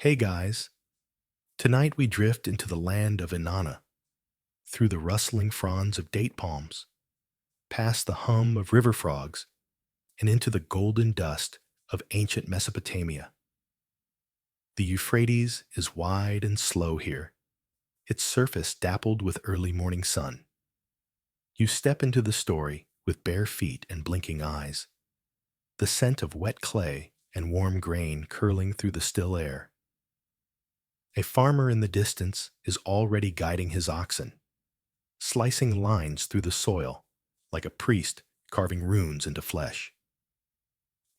Hey guys, tonight we drift into the land of Inanna, through the rustling fronds of date palms, past the hum of river frogs, and into the golden dust of ancient Mesopotamia. The Euphrates is wide and slow here, its surface dappled with early morning sun. You step into the story with bare feet and blinking eyes, the scent of wet clay and warm grain curling through the still air. A farmer in the distance is already guiding his oxen, slicing lines through the soil like a priest carving runes into flesh.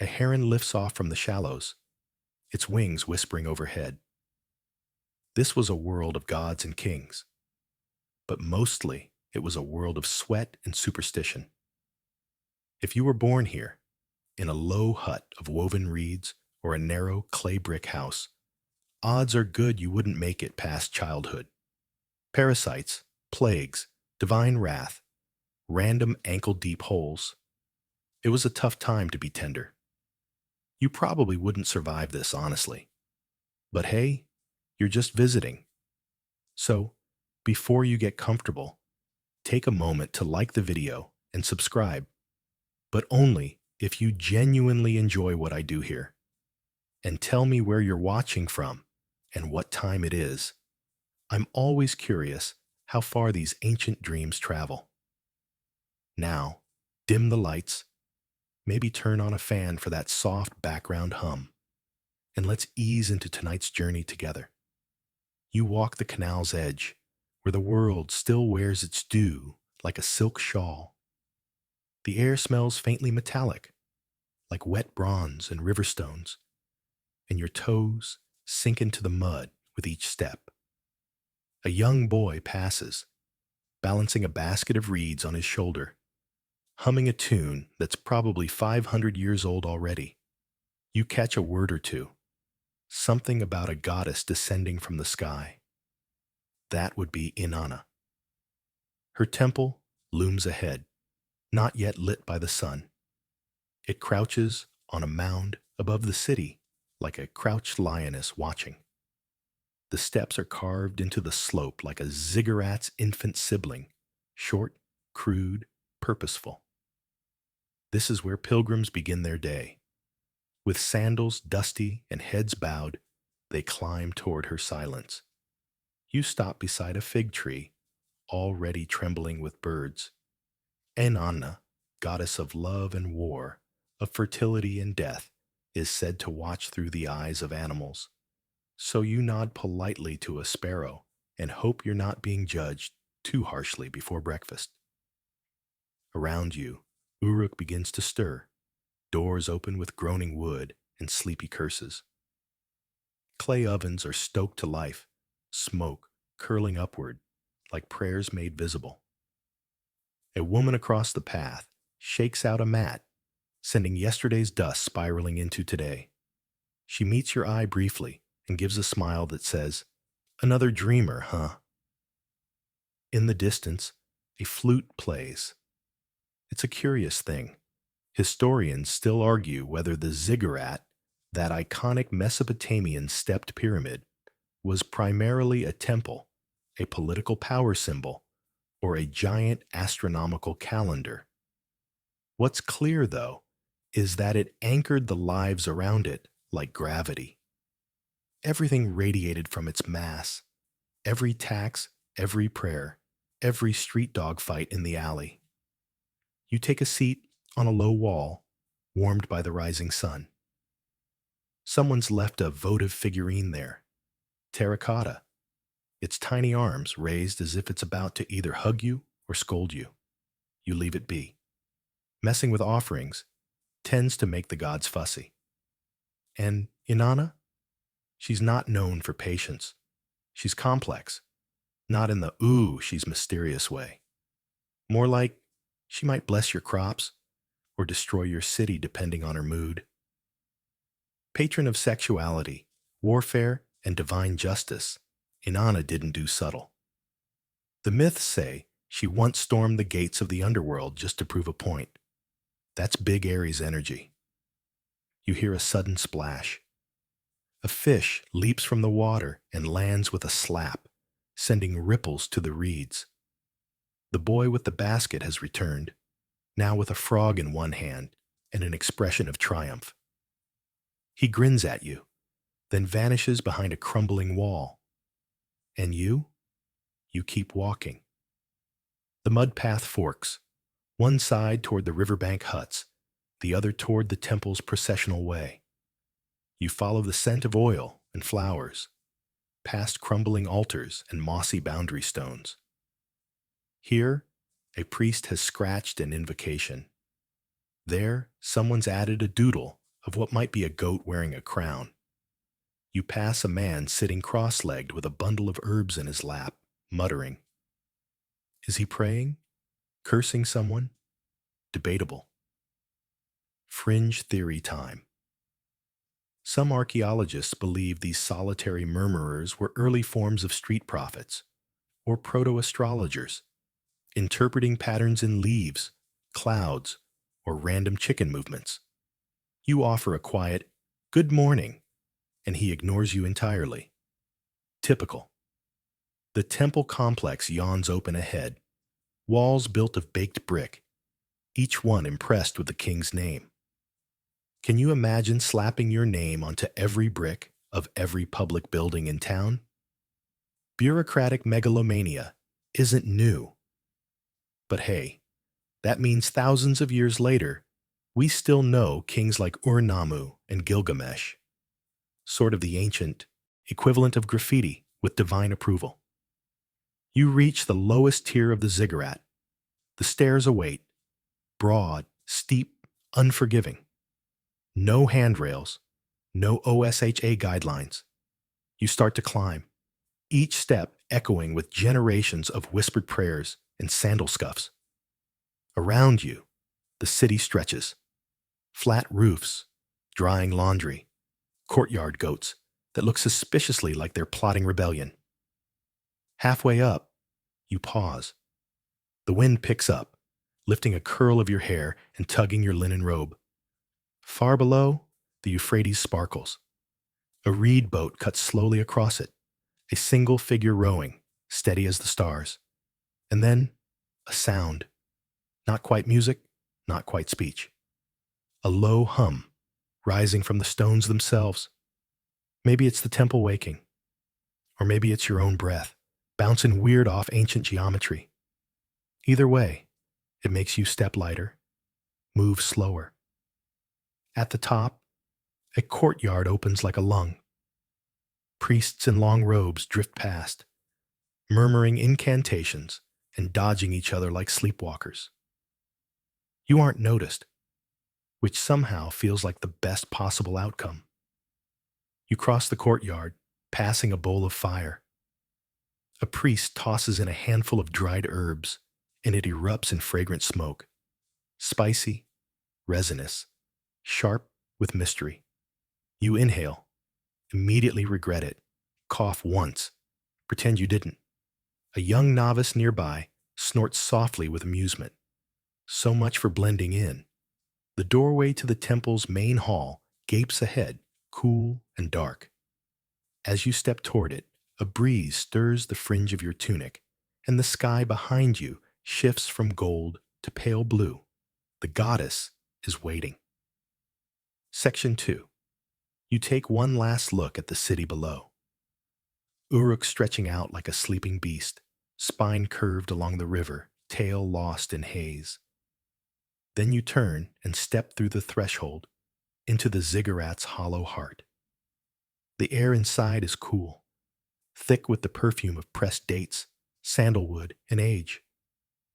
A heron lifts off from the shallows, its wings whispering overhead. This was a world of gods and kings, but mostly it was a world of sweat and superstition. If you were born here, in a low hut of woven reeds or a narrow clay brick house, odds are good you wouldn't make it past childhood. Parasites, plagues, divine wrath, random ankle-deep holes. It was a tough time to be tender. You probably wouldn't survive this, honestly. But hey, you're just visiting. So, before you get comfortable, take a moment to like the video and subscribe, but only if you genuinely enjoy what I do here. And tell me where you're watching from and what time it is. I'm always curious how far these ancient dreams travel. Now, dim the lights, maybe turn on a fan for that soft background hum, and let's ease into tonight's journey together. You walk the canal's edge, where the world still wears its dew like a silk shawl. The air smells faintly metallic, like wet bronze and river stones, and your toes sink into the mud with each step. A young boy passes, balancing a basket of reeds on his shoulder, humming a tune that's probably 500 years old already. You catch a word or two, something about a goddess descending from the sky. That would be Inanna. Her temple looms ahead, not yet lit by the sun. It crouches on a mound above the city, like a crouched lioness watching. The steps are carved into the slope like a ziggurat's infant sibling, short, crude, purposeful. This is where pilgrims begin their day. With sandals dusty and heads bowed, they climb toward her silence. You stop beside a fig tree, already trembling with birds. Inanna, goddess of love and war, of fertility and death, is said to watch through the eyes of animals. So you nod politely to a sparrow and hope you're not being judged too harshly before breakfast. Around you, Uruk begins to stir, doors open with groaning wood and sleepy curses. Clay ovens are stoked to life, smoke curling upward like prayers made visible. A woman across the path shakes out a mat, sending yesterday's dust spiraling into today. She meets your eye briefly and gives a smile that says, "Another dreamer, huh?" In the distance, a flute plays. It's a curious thing. Historians still argue whether the ziggurat, that iconic Mesopotamian stepped pyramid, was primarily a temple, a political power symbol, or a giant astronomical calendar. What's clear, though, is that it anchored the lives around it like gravity. Everything radiated from its mass, every tax, every prayer, every street dog fight in the alley. You take a seat on a low wall, warmed by the rising sun. Someone's left a votive figurine there, terracotta, its tiny arms raised as if it's about to either hug you or scold you. You leave it be. Messing with offerings tends to make the gods fussy. And Inanna? She's not known for patience. She's complex, not in the ooh, she's mysterious way. More like she might bless your crops or destroy your city depending on her mood. Patron of sexuality, warfare, and divine justice, Inanna didn't do subtle. The myths say she once stormed the gates of the underworld just to prove a point. That's big Aries energy. You hear a sudden splash. A fish leaps from the water and lands with a slap, sending ripples to the reeds. The boy with the basket has returned, now with a frog in one hand and an expression of triumph. He grins at you, then vanishes behind a crumbling wall. And you? You keep walking. The mud path forks, one side toward the riverbank huts, the other toward the temple's processional way. You follow the scent of oil and flowers, past crumbling altars and mossy boundary stones. Here, a priest has scratched an invocation. There, someone's added a doodle of what might be a goat wearing a crown. You pass a man sitting cross-legged with a bundle of herbs in his lap, muttering. Is he praying? Cursing someone? Debatable. Fringe theory time. Some archaeologists believe these solitary murmurers were early forms of street prophets, or proto-astrologers, interpreting patterns in leaves, clouds, or random chicken movements. You offer a quiet, "Good morning," and he ignores you entirely. Typical. The temple complex yawns open ahead, walls built of baked brick, each one impressed with the king's name. Can you imagine slapping your name onto every brick of every public building in town? Bureaucratic megalomania isn't new. But hey, that means thousands of years later, we still know kings like Ur-Nammu and Gilgamesh, sort of the ancient equivalent of graffiti with divine approval. You reach the lowest tier of the ziggurat. The stairs await, broad, steep, unforgiving. No handrails, no OSHA guidelines. You start to climb, each step echoing with generations of whispered prayers and sandal scuffs. Around you, the city stretches. Flat roofs, drying laundry, courtyard goats that look suspiciously like they're plotting rebellion. Halfway up, you pause. The wind picks up, lifting a curl of your hair and tugging your linen robe. Far below, the Euphrates sparkles. A reed boat cuts slowly across it, a single figure rowing, steady as the stars. And then, a sound. Not quite music, not quite speech. A low hum, rising from the stones themselves. Maybe it's the temple waking. Or maybe it's your own breath, bouncing weird off ancient geometry. Either way, it makes you step lighter, move slower. At the top, a courtyard opens like a lung. Priests in long robes drift past, murmuring incantations and dodging each other like sleepwalkers. You aren't noticed, which somehow feels like the best possible outcome. You cross the courtyard, passing a bowl of fire. A priest tosses in a handful of dried herbs, and it erupts in fragrant smoke. Spicy, resinous, sharp with mystery. You inhale, immediately regret it, cough once, pretend you didn't. A young novice nearby snorts softly with amusement. So much for blending in. The doorway to the temple's main hall gapes ahead, cool and dark. As you step toward it, a breeze stirs the fringe of your tunic, and the sky behind you shifts from gold to pale blue. The goddess is waiting. Section 2. You take one last look at the city below. Uruk stretching out like a sleeping beast, spine curved along the river, tail lost in haze. Then you turn and step through the threshold into the ziggurat's hollow heart. The air inside is cool, thick with the perfume of pressed dates, sandalwood, and age.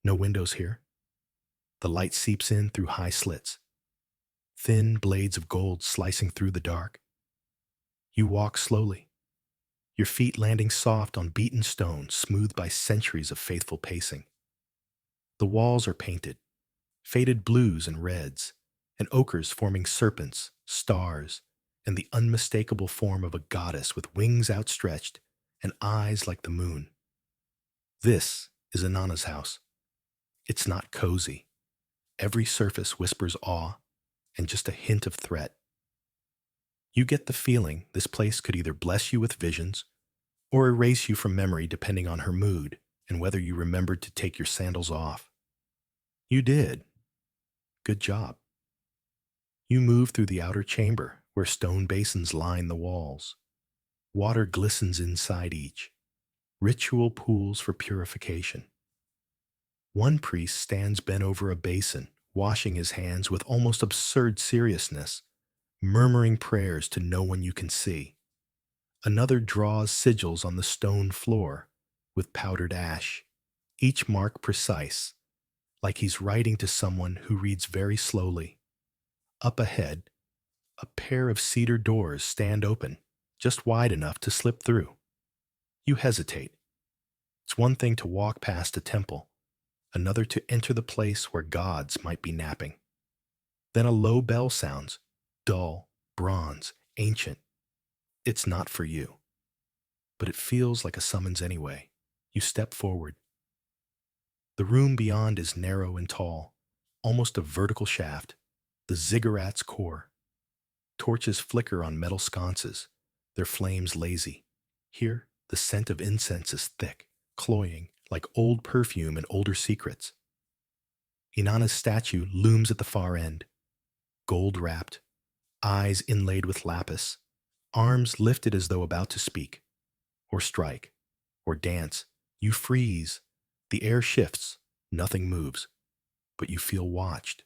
No windows here. The light seeps in through high slits, thin blades of gold slicing through the dark. You walk slowly, your feet landing soft on beaten stone smoothed by centuries of faithful pacing. The walls are painted, faded blues and reds, and ochres forming serpents, stars, and the unmistakable form of a goddess with wings outstretched and eyes like the moon. This is Inanna's house. It's not cozy. Every surface whispers awe and just a hint of threat. You get the feeling this place could either bless you with visions or erase you from memory depending on her mood and whether you remembered to take your sandals off. You did. Good job. You move through the outer chamber where stone basins line the walls. Water glistens inside each, ritual pools for purification. One priest stands bent over a basin, washing his hands with almost absurd seriousness, murmuring prayers to no one you can see. Another draws sigils on the stone floor with powdered ash, each mark precise, like he's writing to someone who reads very slowly. Up ahead, a pair of cedar doors stand open, just wide enough to slip through. You hesitate. It's one thing to walk past a temple, another to enter the place where gods might be napping. Then a low bell sounds, dull, bronze, ancient. It's not for you. But it feels like a summons anyway. You step forward. The room beyond is narrow and tall, almost a vertical shaft, the ziggurat's core. Torches flicker on metal sconces, their flames lazy. Here, the scent of incense is thick, cloying, like old perfume and older secrets. Inanna's statue looms at the far end, gold-wrapped, eyes inlaid with lapis, arms lifted as though about to speak, or strike, or dance. You freeze. The air shifts. Nothing moves. But you feel watched.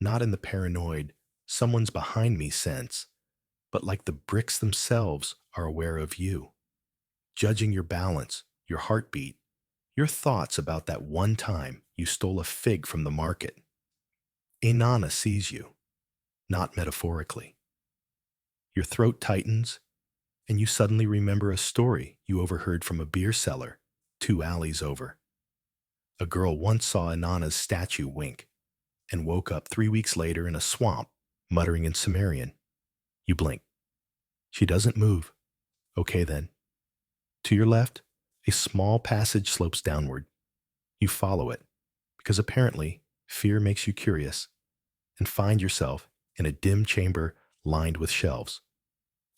Not in the paranoid, someone's behind me sense, but like the bricks themselves are aware of you, judging your balance, your heartbeat, your thoughts about that one time you stole a fig from the market. Inanna sees you, not metaphorically. Your throat tightens, and you suddenly remember a story you overheard from a beer cellar 2 alleys over. A girl once saw Inanna's statue wink and woke up 3 weeks later in a swamp, muttering in Sumerian. You blink. She doesn't move. Okay then. To your left, a small passage slopes downward. You follow it, because apparently fear makes you curious, and find yourself in a dim chamber lined with shelves.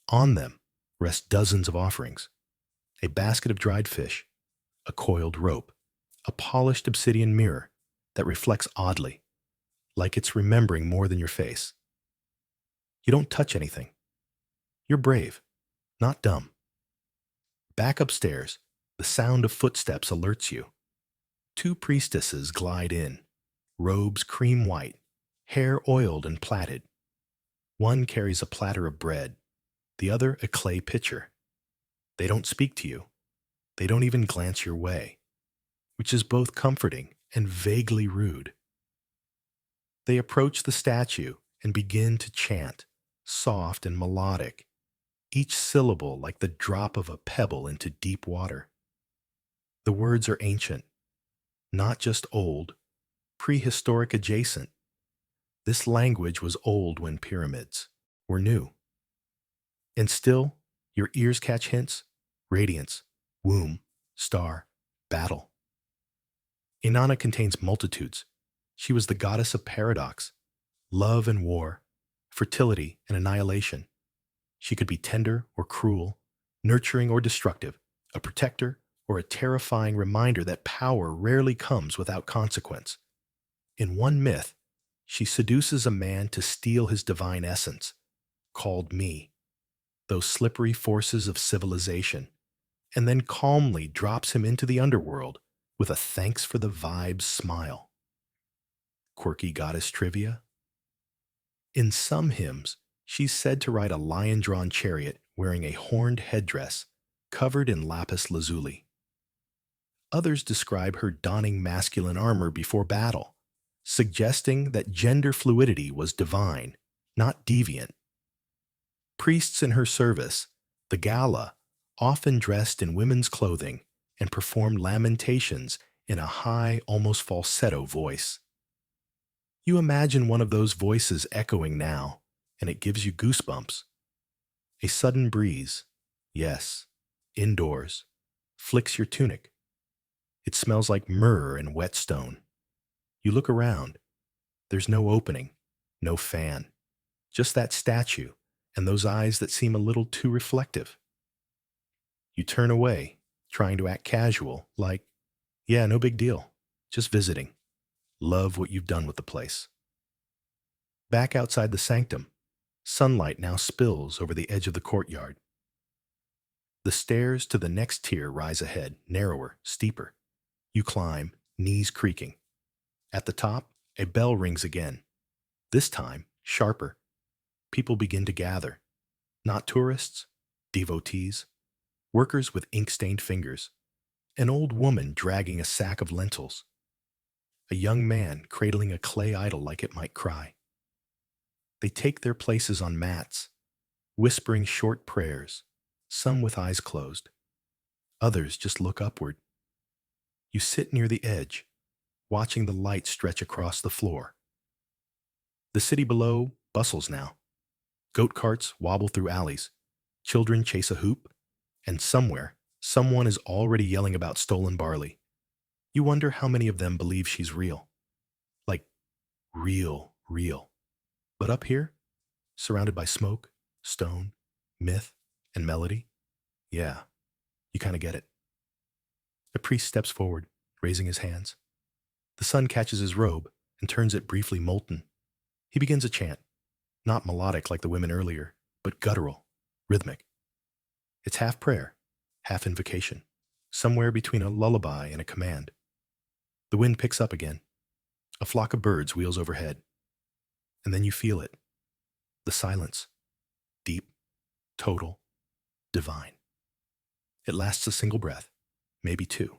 On them rest dozens of offerings, a basket of dried fish, a coiled rope, a polished obsidian mirror that reflects oddly, like it's remembering more than your face. You don't touch anything. You're brave, not dumb. Back upstairs, the sound of footsteps alerts you. 2 priestesses glide in, robes cream white, hair oiled and plaited. One carries a platter of bread, the other a clay pitcher. They don't speak to you. They don't even glance your way, which is both comforting and vaguely rude. They approach the statue and begin to chant, soft and melodic, each syllable like the drop of a pebble into deep water. The words are ancient, not just old, prehistoric adjacent. This language was old when pyramids were new. And still, your ears catch hints: radiance, womb, star, battle. Inanna contains multitudes. She was the goddess of paradox, love and war, fertility and annihilation. She could be tender or cruel, nurturing or destructive, a protector or a terrifying reminder that power rarely comes without consequence. In one myth, she seduces a man to steal his divine essence, called me, those slippery forces of civilization, and then calmly drops him into the underworld with a thanks for the vibes smile. Quirky goddess trivia? In some hymns, she's said to ride a lion-drawn chariot wearing a horned headdress covered in lapis lazuli. Others describe her donning masculine armor before battle, suggesting that gender fluidity was divine, not deviant. Priests in her service, the gala, often dressed in women's clothing and performed lamentations in a high, almost falsetto voice. You imagine one of those voices echoing now, and it gives you goosebumps. A sudden breeze, yes, indoors, flicks your tunic. It smells like myrrh and whetstone. You look around. There's no opening, no fan, just that statue and those eyes that seem a little too reflective. You turn away, trying to act casual, like, yeah, no big deal, just visiting. Love what you've done with the place. Back outside the sanctum, sunlight now spills over the edge of the courtyard. The stairs to the next tier rise ahead, narrower, steeper. You climb, knees creaking. At the top, a bell rings again. This time, sharper. People begin to gather. Not tourists, devotees, workers with ink-stained fingers, an old woman dragging a sack of lentils, a young man cradling a clay idol like it might cry. They take their places on mats, whispering short prayers, some with eyes closed. Others just look upward. You sit near the edge, watching the light stretch across the floor. The city below bustles now. Goat carts wobble through alleys. Children chase a hoop. And somewhere, someone is already yelling about stolen barley. You wonder how many of them believe she's real. Like, real, real. But up here, surrounded by smoke, stone, myth, and melody, yeah, you kind of get it. A priest steps forward, raising his hands. The sun catches his robe and turns it briefly molten. He begins a chant, not melodic like the women earlier, but guttural, rhythmic. It's half prayer, half invocation, somewhere between a lullaby and a command. The wind picks up again. A flock of birds wheels overhead. And then you feel it. The silence. Deep, total, divine. It lasts a single breath, maybe two.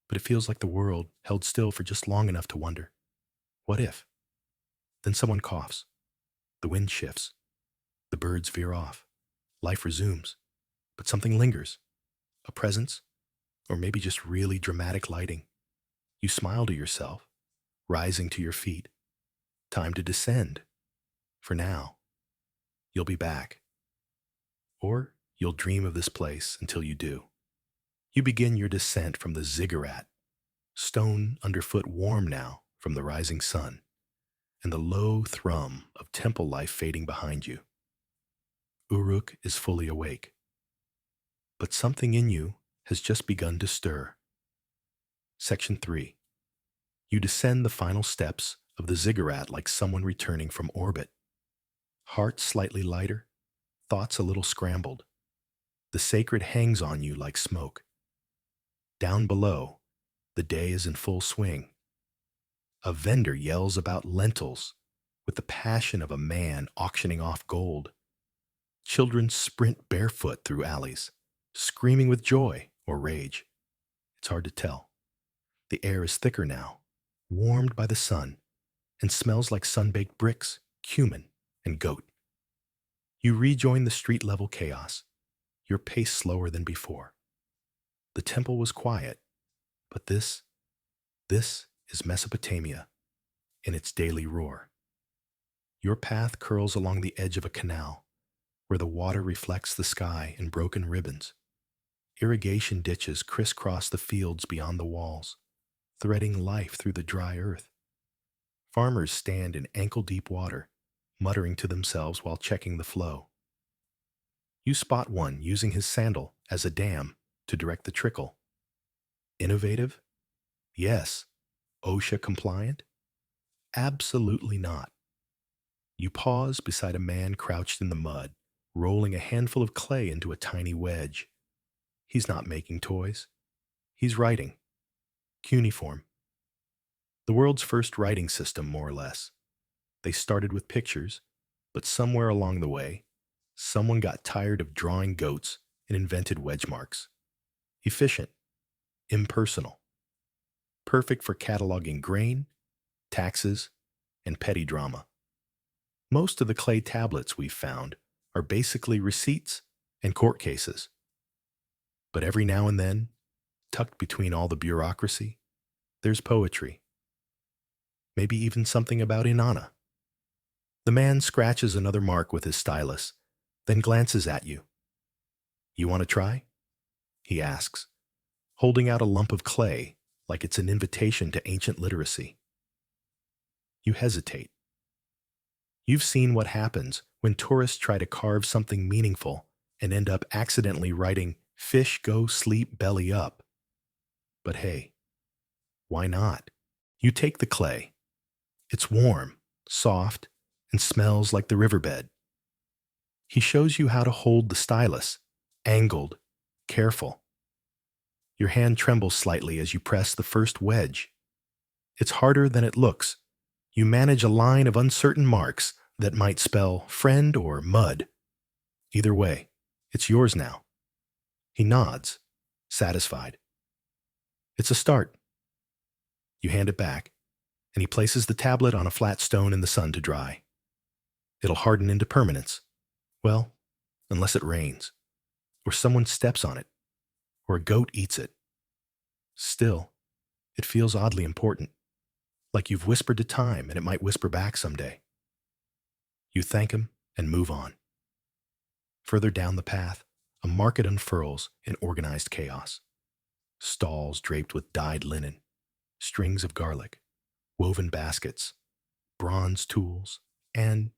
But it feels like the world held still for just long enough to wonder, what if? Then someone coughs. The wind shifts. The birds veer off. Life resumes. But something lingers. A presence, or maybe just really dramatic lighting. You smile to yourself, rising to your feet. Time to descend. For now. You'll be back. Or you'll dream of this place until you do. You begin your descent from the ziggurat, stone underfoot warm now from the rising sun, and the low thrum of temple life fading behind you. Uruk is fully awake. But something in you has just begun to stir. Section 3. You descend the final steps of the ziggurat like someone returning from orbit. Heart slightly lighter, thoughts a little scrambled. The sacred hangs on you like smoke. Down below, the day is in full swing. A vendor yells about lentils with the passion of a man auctioning off gold. Children sprint barefoot through alleys, screaming with joy or rage. It's hard to tell. The air is thicker now, warmed by the sun, and smells like sun-baked bricks, cumin, and goat. You rejoin the street-level chaos, your pace slower than before. The temple was quiet, but this is Mesopotamia in its daily roar. Your path curls along the edge of a canal, where the water reflects the sky in broken ribbons. Irrigation ditches crisscross the fields beyond the walls, threading life through the dry earth. Farmers stand in ankle-deep water, muttering to themselves while checking the flow. You spot one using his sandal as a dam to direct the trickle. Innovative? Yes. OSHA compliant? Absolutely not. You pause beside a man crouched in the mud, rolling a handful of clay into a tiny wedge. He's not making toys. He's writing. Cuneiform. The world's first writing system, more or less. They started with pictures, but somewhere along the way, someone got tired of drawing goats and invented wedge marks. Efficient. Impersonal. Perfect for cataloging grain, taxes, and petty drama. Most of the clay tablets we've found are basically receipts and court cases. But every now and then, tucked between all the bureaucracy, there's poetry. Maybe even something about Inanna. The man scratches another mark with his stylus, then glances at you. You want to try? He asks, holding out a lump of clay like it's an invitation to ancient literacy. You hesitate. You've seen what happens When tourists try to carve something meaningful and end up accidentally writing, "Fish go sleep belly up." But hey, why not? You take the clay. It's warm, soft, and smells like the riverbed. He shows you how to hold the stylus, angled, careful. Your hand trembles slightly as you press the first wedge. It's harder than it looks. You manage a line of uncertain marks that might spell friend or mud. Either way, it's yours now. He nods, satisfied. It's a start. You hand it back, and he places the tablet on a flat stone in the sun to dry. It'll harden into permanence. Well, unless it rains, or someone steps on it, or a goat eats it. Still, it feels oddly important, like you've whispered to time and it might whisper back someday. You thank him and move on. Further down the path, a market unfurls in organized chaos. Stalls draped with dyed linen, strings of garlic, woven baskets, bronze tools, and,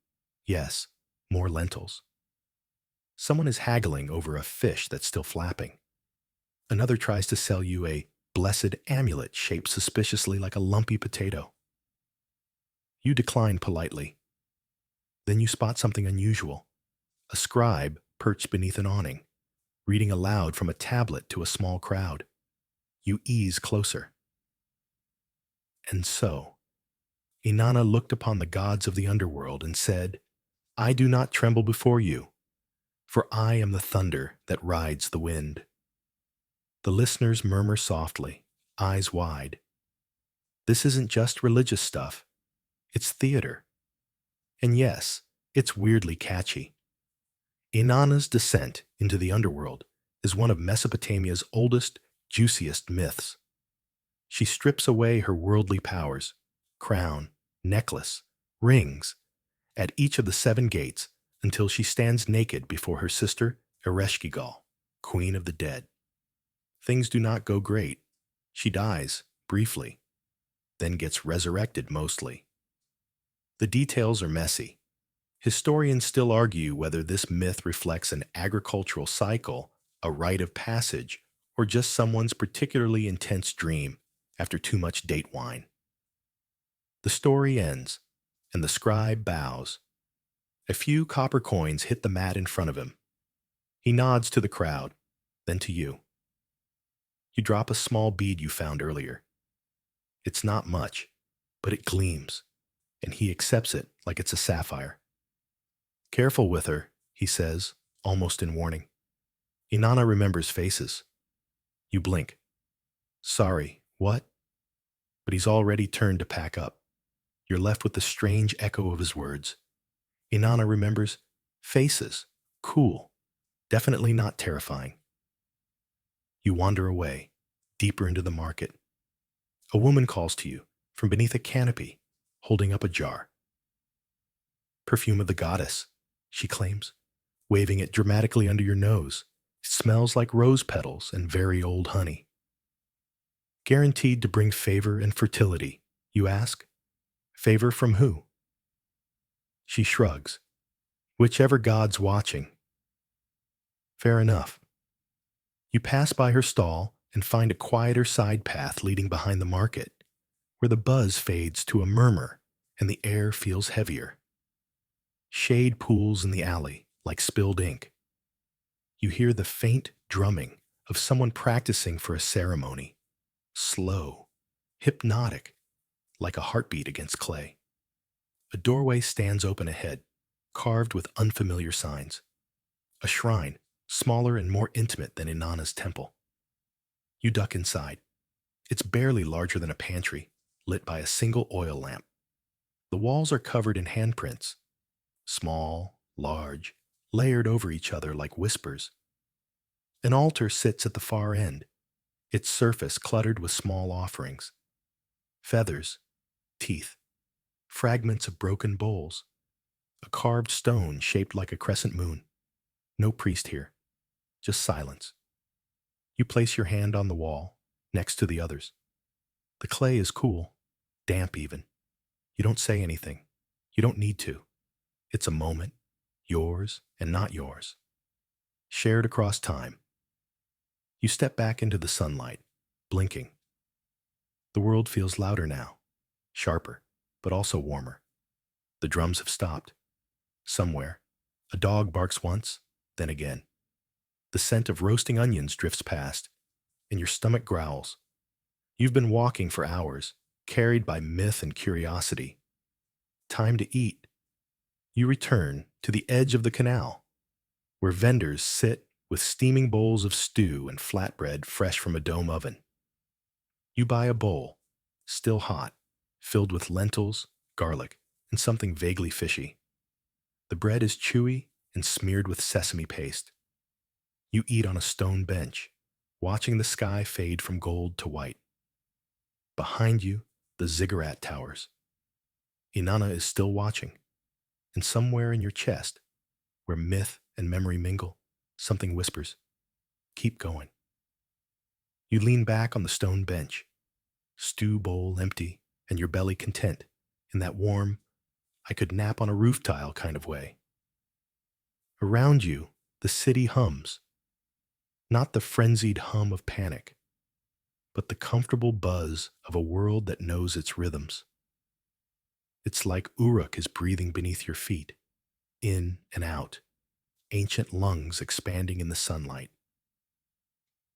yes, more lentils. Someone is haggling over a fish that's still flapping. Another tries to sell you a blessed amulet shaped suspiciously like a lumpy potato. You decline politely. Then you spot something unusual. A scribe perched beneath an awning, reading aloud from a tablet to a small crowd. You ease closer. And so, Inanna looked upon the gods of the underworld and said, "I do not tremble before you, for I am the thunder that rides the wind." The listeners murmur softly, eyes wide. This isn't just religious stuff. It's theater. And yes, it's weirdly catchy. Inanna's descent into the underworld is one of Mesopotamia's oldest, juiciest myths. She strips away her worldly powers, crown, necklace, rings, at each of the 7 gates until she stands naked before her sister Ereshkigal, queen of the dead. Things do not go great. She dies, briefly, then gets resurrected mostly. The details are messy. Historians still argue whether this myth reflects an agricultural cycle, a rite of passage, or just someone's particularly intense dream after too much date wine. The story ends, and the scribe bows. A few copper coins hit the mat in front of him. He nods to the crowd, then to you. You drop a small bead you found earlier. It's not much, but it gleams, and he accepts it like it's a sapphire. "Careful with her," he says, almost in warning. Inanna remembers faces. You blink. "Sorry, what?" But he's already turned to pack up. You're left with the strange echo of his words. Inanna remembers faces. Cool. Definitely not terrifying. You wander away, deeper into the market. A woman calls to you from beneath a canopy, holding up a jar. "Perfume of the goddess," she claims, waving it dramatically under your nose. It smells like rose petals and very old honey. "Guaranteed to bring favor and fertility," you ask. "Favor from who?" She shrugs. "Whichever god's watching." Fair enough. You pass by her stall and find a quieter side path leading behind the market, where the buzz fades to a murmur and the air feels heavier. Shade pools in the alley like spilled ink. You hear the faint drumming of someone practicing for a ceremony. Slow, hypnotic, like a heartbeat against clay. A doorway stands open ahead, carved with unfamiliar signs. A shrine, smaller and more intimate than Inanna's temple. You duck inside. It's barely larger than a pantry, lit by a single oil lamp. The walls are covered in handprints. Small, large, layered over each other like whispers. An altar sits at the far end, its surface cluttered with small offerings. Feathers, teeth, fragments of broken bowls, a carved stone shaped like a crescent moon. No priest here, just silence. You place your hand on the wall, next to the others. The clay is cool, damp even. You don't say anything. You don't need to. It's a moment, yours and not yours, shared across time. You step back into the sunlight, blinking. The world feels louder now, sharper, but also warmer. The drums have stopped. Somewhere, a dog barks once, then again. The scent of roasting onions drifts past, and your stomach growls. You've been walking for hours, carried by myth and curiosity. Time to eat. You return to the edge of the canal, where vendors sit with steaming bowls of stew and flatbread fresh from a dome oven. You buy a bowl, still hot, filled with lentils, garlic, and something vaguely fishy. The bread is chewy and smeared with sesame paste. You eat on a stone bench, watching the sky fade from gold to white. Behind you, the ziggurat towers. Inanna is still watching, and somewhere in your chest, where myth and memory mingle, something whispers, "Keep going." You lean back on the stone bench, stew bowl empty, and your belly content, in that warm, I could nap on a roof tile kind of way. Around you, the city hums. Not the frenzied hum of panic, but the comfortable buzz of a world that knows its rhythms. It's like Uruk is breathing beneath your feet, in and out, ancient lungs expanding in the sunlight.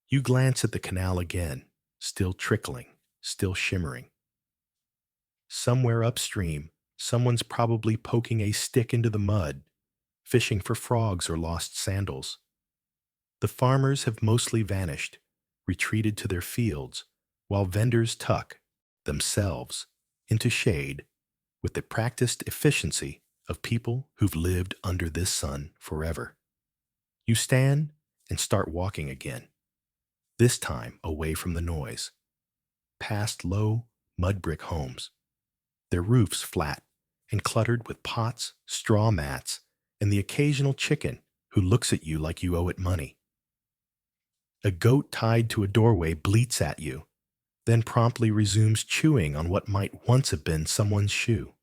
You glance at the canal again, still trickling, still shimmering. Somewhere upstream, someone's probably poking a stick into the mud, fishing for frogs or lost sandals. The farmers have mostly vanished, retreated to their fields, while vendors tuck, themselves, into shade with the practiced efficiency of people who've lived under this sun forever. You stand and start walking again, this time away from the noise, past low, mud brick homes, their roofs flat and cluttered with pots, straw mats, and the occasional chicken who looks at you like you owe it money. A goat tied to a doorway bleats at you, then promptly resumes chewing on what might once have been someone's shoe.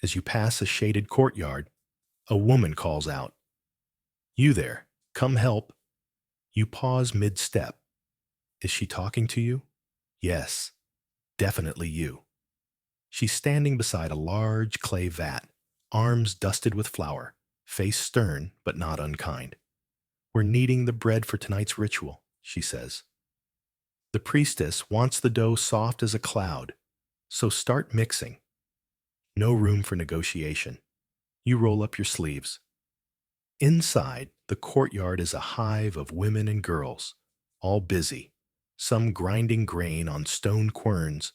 As you pass a shaded courtyard, a woman calls out, "You there, come help." You pause mid-step. Is she talking to you? Yes, definitely you. She's standing beside a large clay vat, arms dusted with flour, face stern but not unkind. "We're kneading the bread for tonight's ritual," she says. The priestess wants the dough soft as a cloud, so start mixing. No room for negotiation. You roll up your sleeves. Inside, the courtyard is a hive of women and girls, all busy, some grinding grain on stone querns,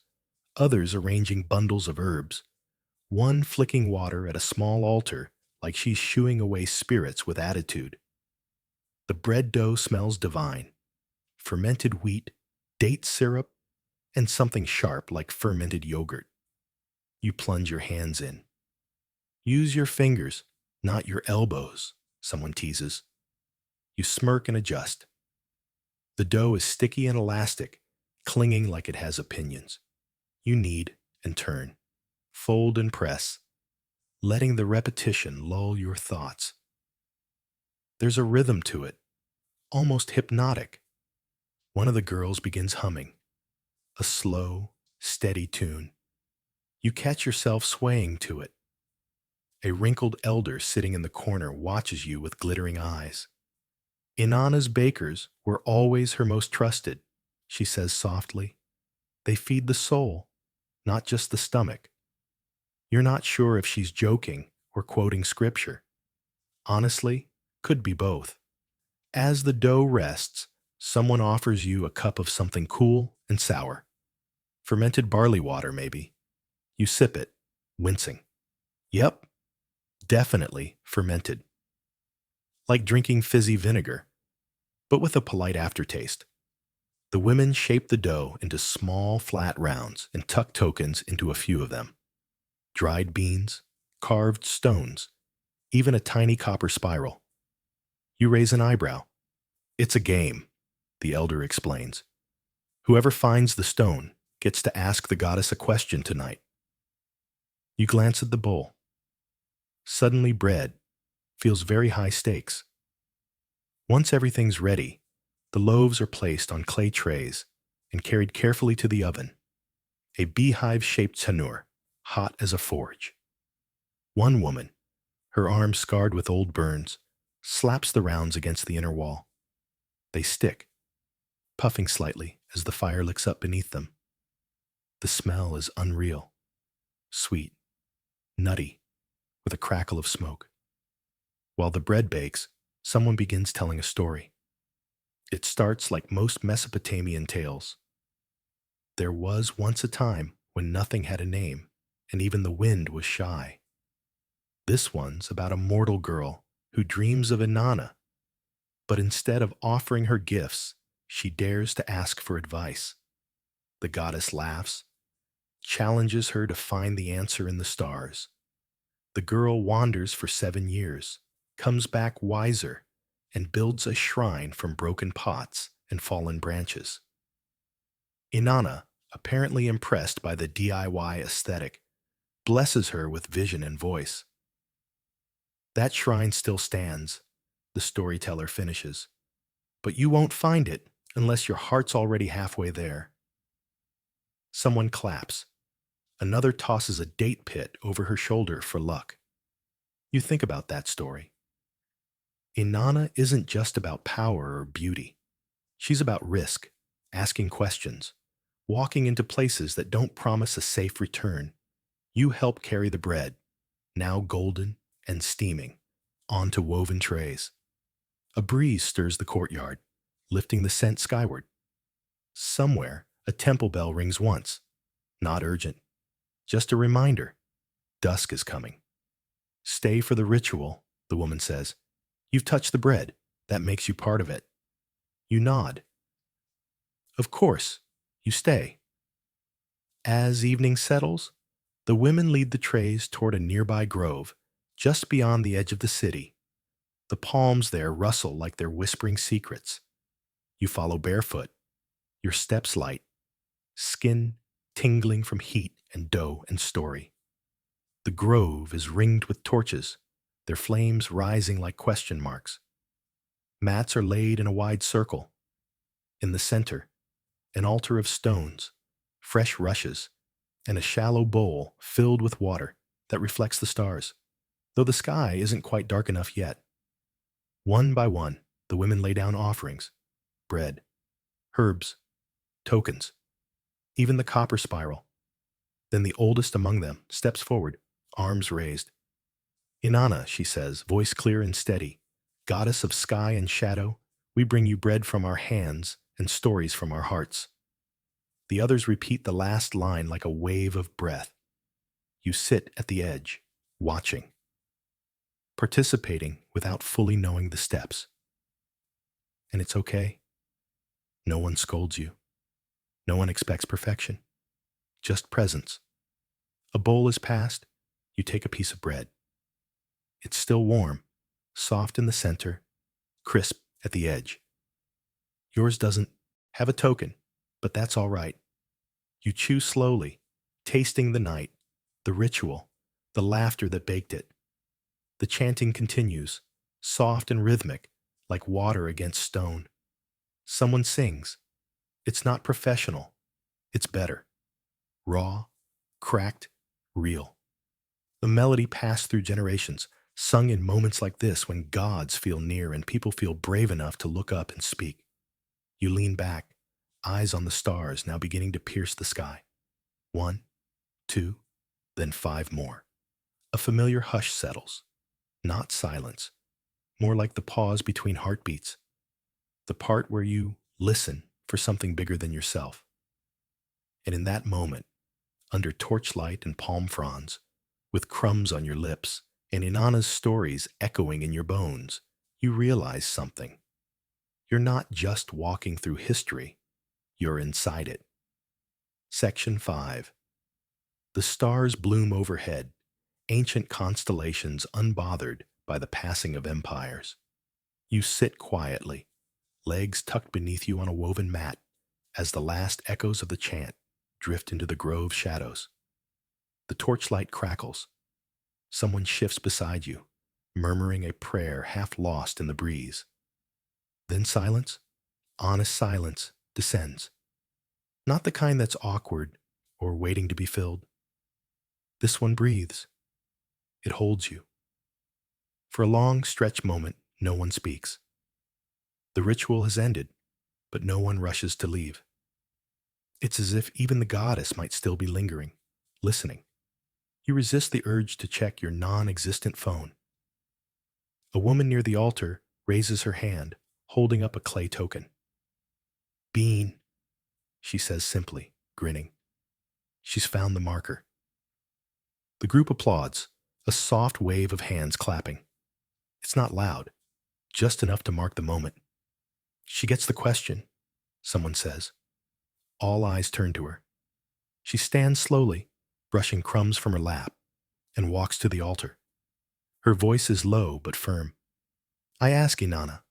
others arranging bundles of herbs, one flicking water at a small altar like she's shooing away spirits with attitude. The bread dough smells divine. Fermented wheat, date syrup, and something sharp like fermented yogurt. You plunge your hands in. "Use your fingers, not your elbows," someone teases. You smirk and adjust. The dough is sticky and elastic, clinging like it has opinions. You knead and turn, fold and press, letting the repetition lull your thoughts. There's a rhythm to it, almost hypnotic. One of the girls begins humming, a slow, steady tune. You catch yourself swaying to it. A wrinkled elder sitting in the corner watches you with glittering eyes. "Inanna's bakers were always her most trusted," she says softly. "They feed the soul, not just the stomach." You're not sure if she's joking or quoting scripture. Honestly, could be both. As the dough rests, someone offers you a cup of something cool and sour. Fermented barley water, maybe. You sip it, wincing. Yep, definitely fermented. Like drinking fizzy vinegar, but with a polite aftertaste. The women shape the dough into small, flat rounds and tuck tokens into a few of them. Dried beans, carved stones, even a tiny copper spiral. You raise an eyebrow. "It's a game," the elder explains. "Whoever finds the stone gets to ask the goddess a question tonight." You glance at the bowl. Suddenly bread, feels very high stakes. Once everything's ready, the loaves are placed on clay trays and carried carefully to the oven, a beehive-shaped tanur, hot as a forge. One woman, her arms scarred with old burns, slaps the rounds against the inner wall. They stick, puffing slightly as the fire licks up beneath them. The smell is unreal, sweet, nutty, with a crackle of smoke. While the bread bakes, someone begins telling a story. It starts like most Mesopotamian tales. There was once a time when nothing had a name, and even the wind was shy. This one's about a mortal girl who dreams of Inanna, but instead of offering her gifts, she dares to ask for advice. The goddess laughs, challenges her to find the answer in the stars. The girl wanders for 7 years, comes back wiser, and builds a shrine from broken pots and fallen branches. Inanna, apparently impressed by the DIY aesthetic, blesses her with vision and voice. That shrine still stands, the storyteller finishes, but you won't find it unless your heart's already halfway there. Someone claps. Another tosses a date pit over her shoulder for luck. You think about that story. Inanna isn't just about power or beauty. She's about risk, asking questions, walking into places that don't promise a safe return. You help carry the bread, now golden and steaming, onto woven trays. A breeze stirs the courtyard, lifting the scent skyward. Somewhere, a temple bell rings once. Not urgent. Just a reminder. Dusk is coming. Stay for the ritual, the woman says. You've touched the bread. That makes you part of it. You nod. Of course, you stay. As evening settles, the women lead the trays toward a nearby grove, just beyond the edge of the city. The palms there rustle like they're whispering secrets. You follow barefoot, your steps light, skin tingling from heat and dough and story. The grove is ringed with torches, their flames rising like question marks. Mats are laid in a wide circle. In the center, an altar of stones, fresh rushes, and a shallow bowl filled with water that reflects the stars, though the sky isn't quite dark enough yet. One by one, the women lay down offerings, bread, herbs, tokens, even the copper spiral. Then the oldest among them steps forward, arms raised. Inanna, she says, voice clear and steady, goddess of sky and shadow, we bring you bread from our hands and stories from our hearts. The others repeat the last line like a wave of breath. You sit at the edge, watching, participating without fully knowing the steps. And it's okay. No one scolds you. No one expects perfection. Just presence. A bowl is passed, you take a piece of bread. It's still warm, soft in the center, crisp at the edge. Yours doesn't have a token, but that's all right. You chew slowly, tasting the night, the ritual, the laughter that baked it. The chanting continues, soft and rhythmic, like water against stone. Someone sings. It's not professional. It's better. Raw, cracked, real. The melody passed through generations, sung in moments like this when gods feel near and people feel brave enough to look up and speak. You lean back, eyes on the stars now beginning to pierce the sky. 1, 2, then 5 more. A familiar hush settles. Not silence, more like the pause between heartbeats. The part where you listen for something bigger than yourself. And in that moment, under torchlight and palm fronds, with crumbs on your lips and Inanna's stories echoing in your bones, you realize something. You're not just walking through history, you're inside it. Section 5. The stars bloom overhead, ancient constellations unbothered by the passing of empires. You sit quietly, legs tucked beneath you on a woven mat, as the last echoes of the chant drift into the grove shadows. The torchlight crackles. Someone shifts beside you, murmuring a prayer half lost in the breeze. Then silence, honest silence, descends. Not the kind that's awkward or waiting to be filled. This one breathes. It holds you. For a long stretch moment, no one speaks. The ritual has ended, but no one rushes to leave. It's as if even the goddess might still be lingering, listening. You resist the urge to check your non-existent phone. A woman near the altar raises her hand, holding up a clay token. "Bean," she says simply, grinning. She's found the marker. The group applauds, a soft wave of hands clapping. It's not loud, just enough to mark the moment. "She gets the question," someone says. All eyes turn to her. She stands slowly, brushing crumbs from her lap, and walks to the altar. Her voice is low but firm. "I ask Inanna,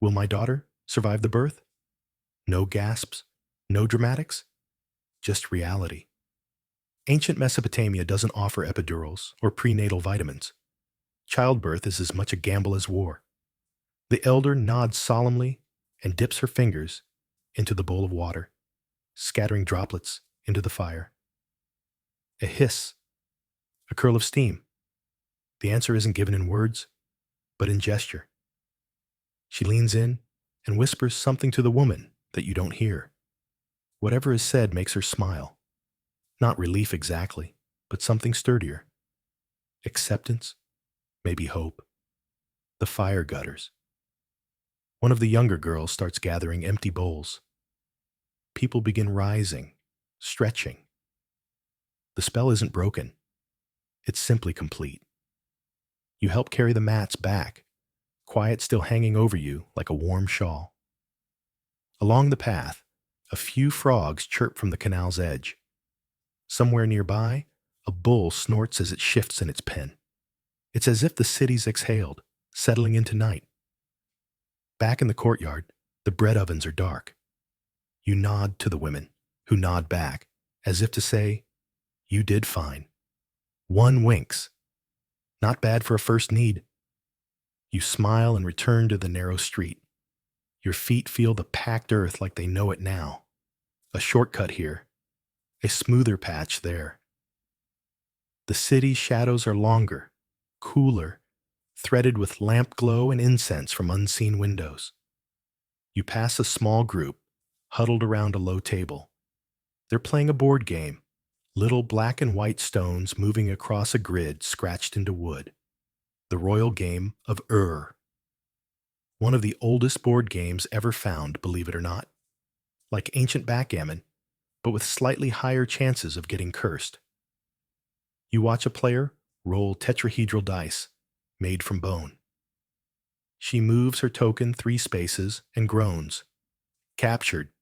will my daughter survive the birth?" No gasps, no dramatics, just reality. Ancient Mesopotamia doesn't offer epidurals or prenatal vitamins. Childbirth is as much a gamble as war. The elder nods solemnly and dips her fingers into the bowl of water, scattering droplets into the fire. A hiss, a curl of steam. The answer isn't given in words, but in gesture. She leans in and whispers something to the woman that you don't hear. Whatever is said makes her smile. Not relief exactly, but something sturdier. Acceptance, maybe hope. The fire gutters. One of the younger girls starts gathering empty bowls. People begin rising, stretching. The spell isn't broken. It's simply complete. You help carry the mats back, quiet still hanging over you like a warm shawl. Along the path, a few frogs chirp from the canal's edge. Somewhere nearby, a bull snorts as it shifts in its pen. It's as if the city's exhaled, settling into night. Back in the courtyard, the bread ovens are dark. You nod to the women, who nod back, as if to say, "You did fine." One winks. Not bad for a first need. You smile and return to the narrow street. Your feet feel the packed earth like they know it now. A shortcut here, a smoother patch there. The city's shadows are longer, cooler, threaded with lamp glow and incense from unseen windows. You pass a small group, huddled around a low table. They're playing a board game, little black and white stones moving across a grid scratched into wood. The royal game of one of the oldest board games ever found, believe it or not. Like ancient backgammon, but with slightly higher chances of getting cursed. You watch a player roll tetrahedral dice, made from bone. She moves her token 3 spaces and groans. Captured.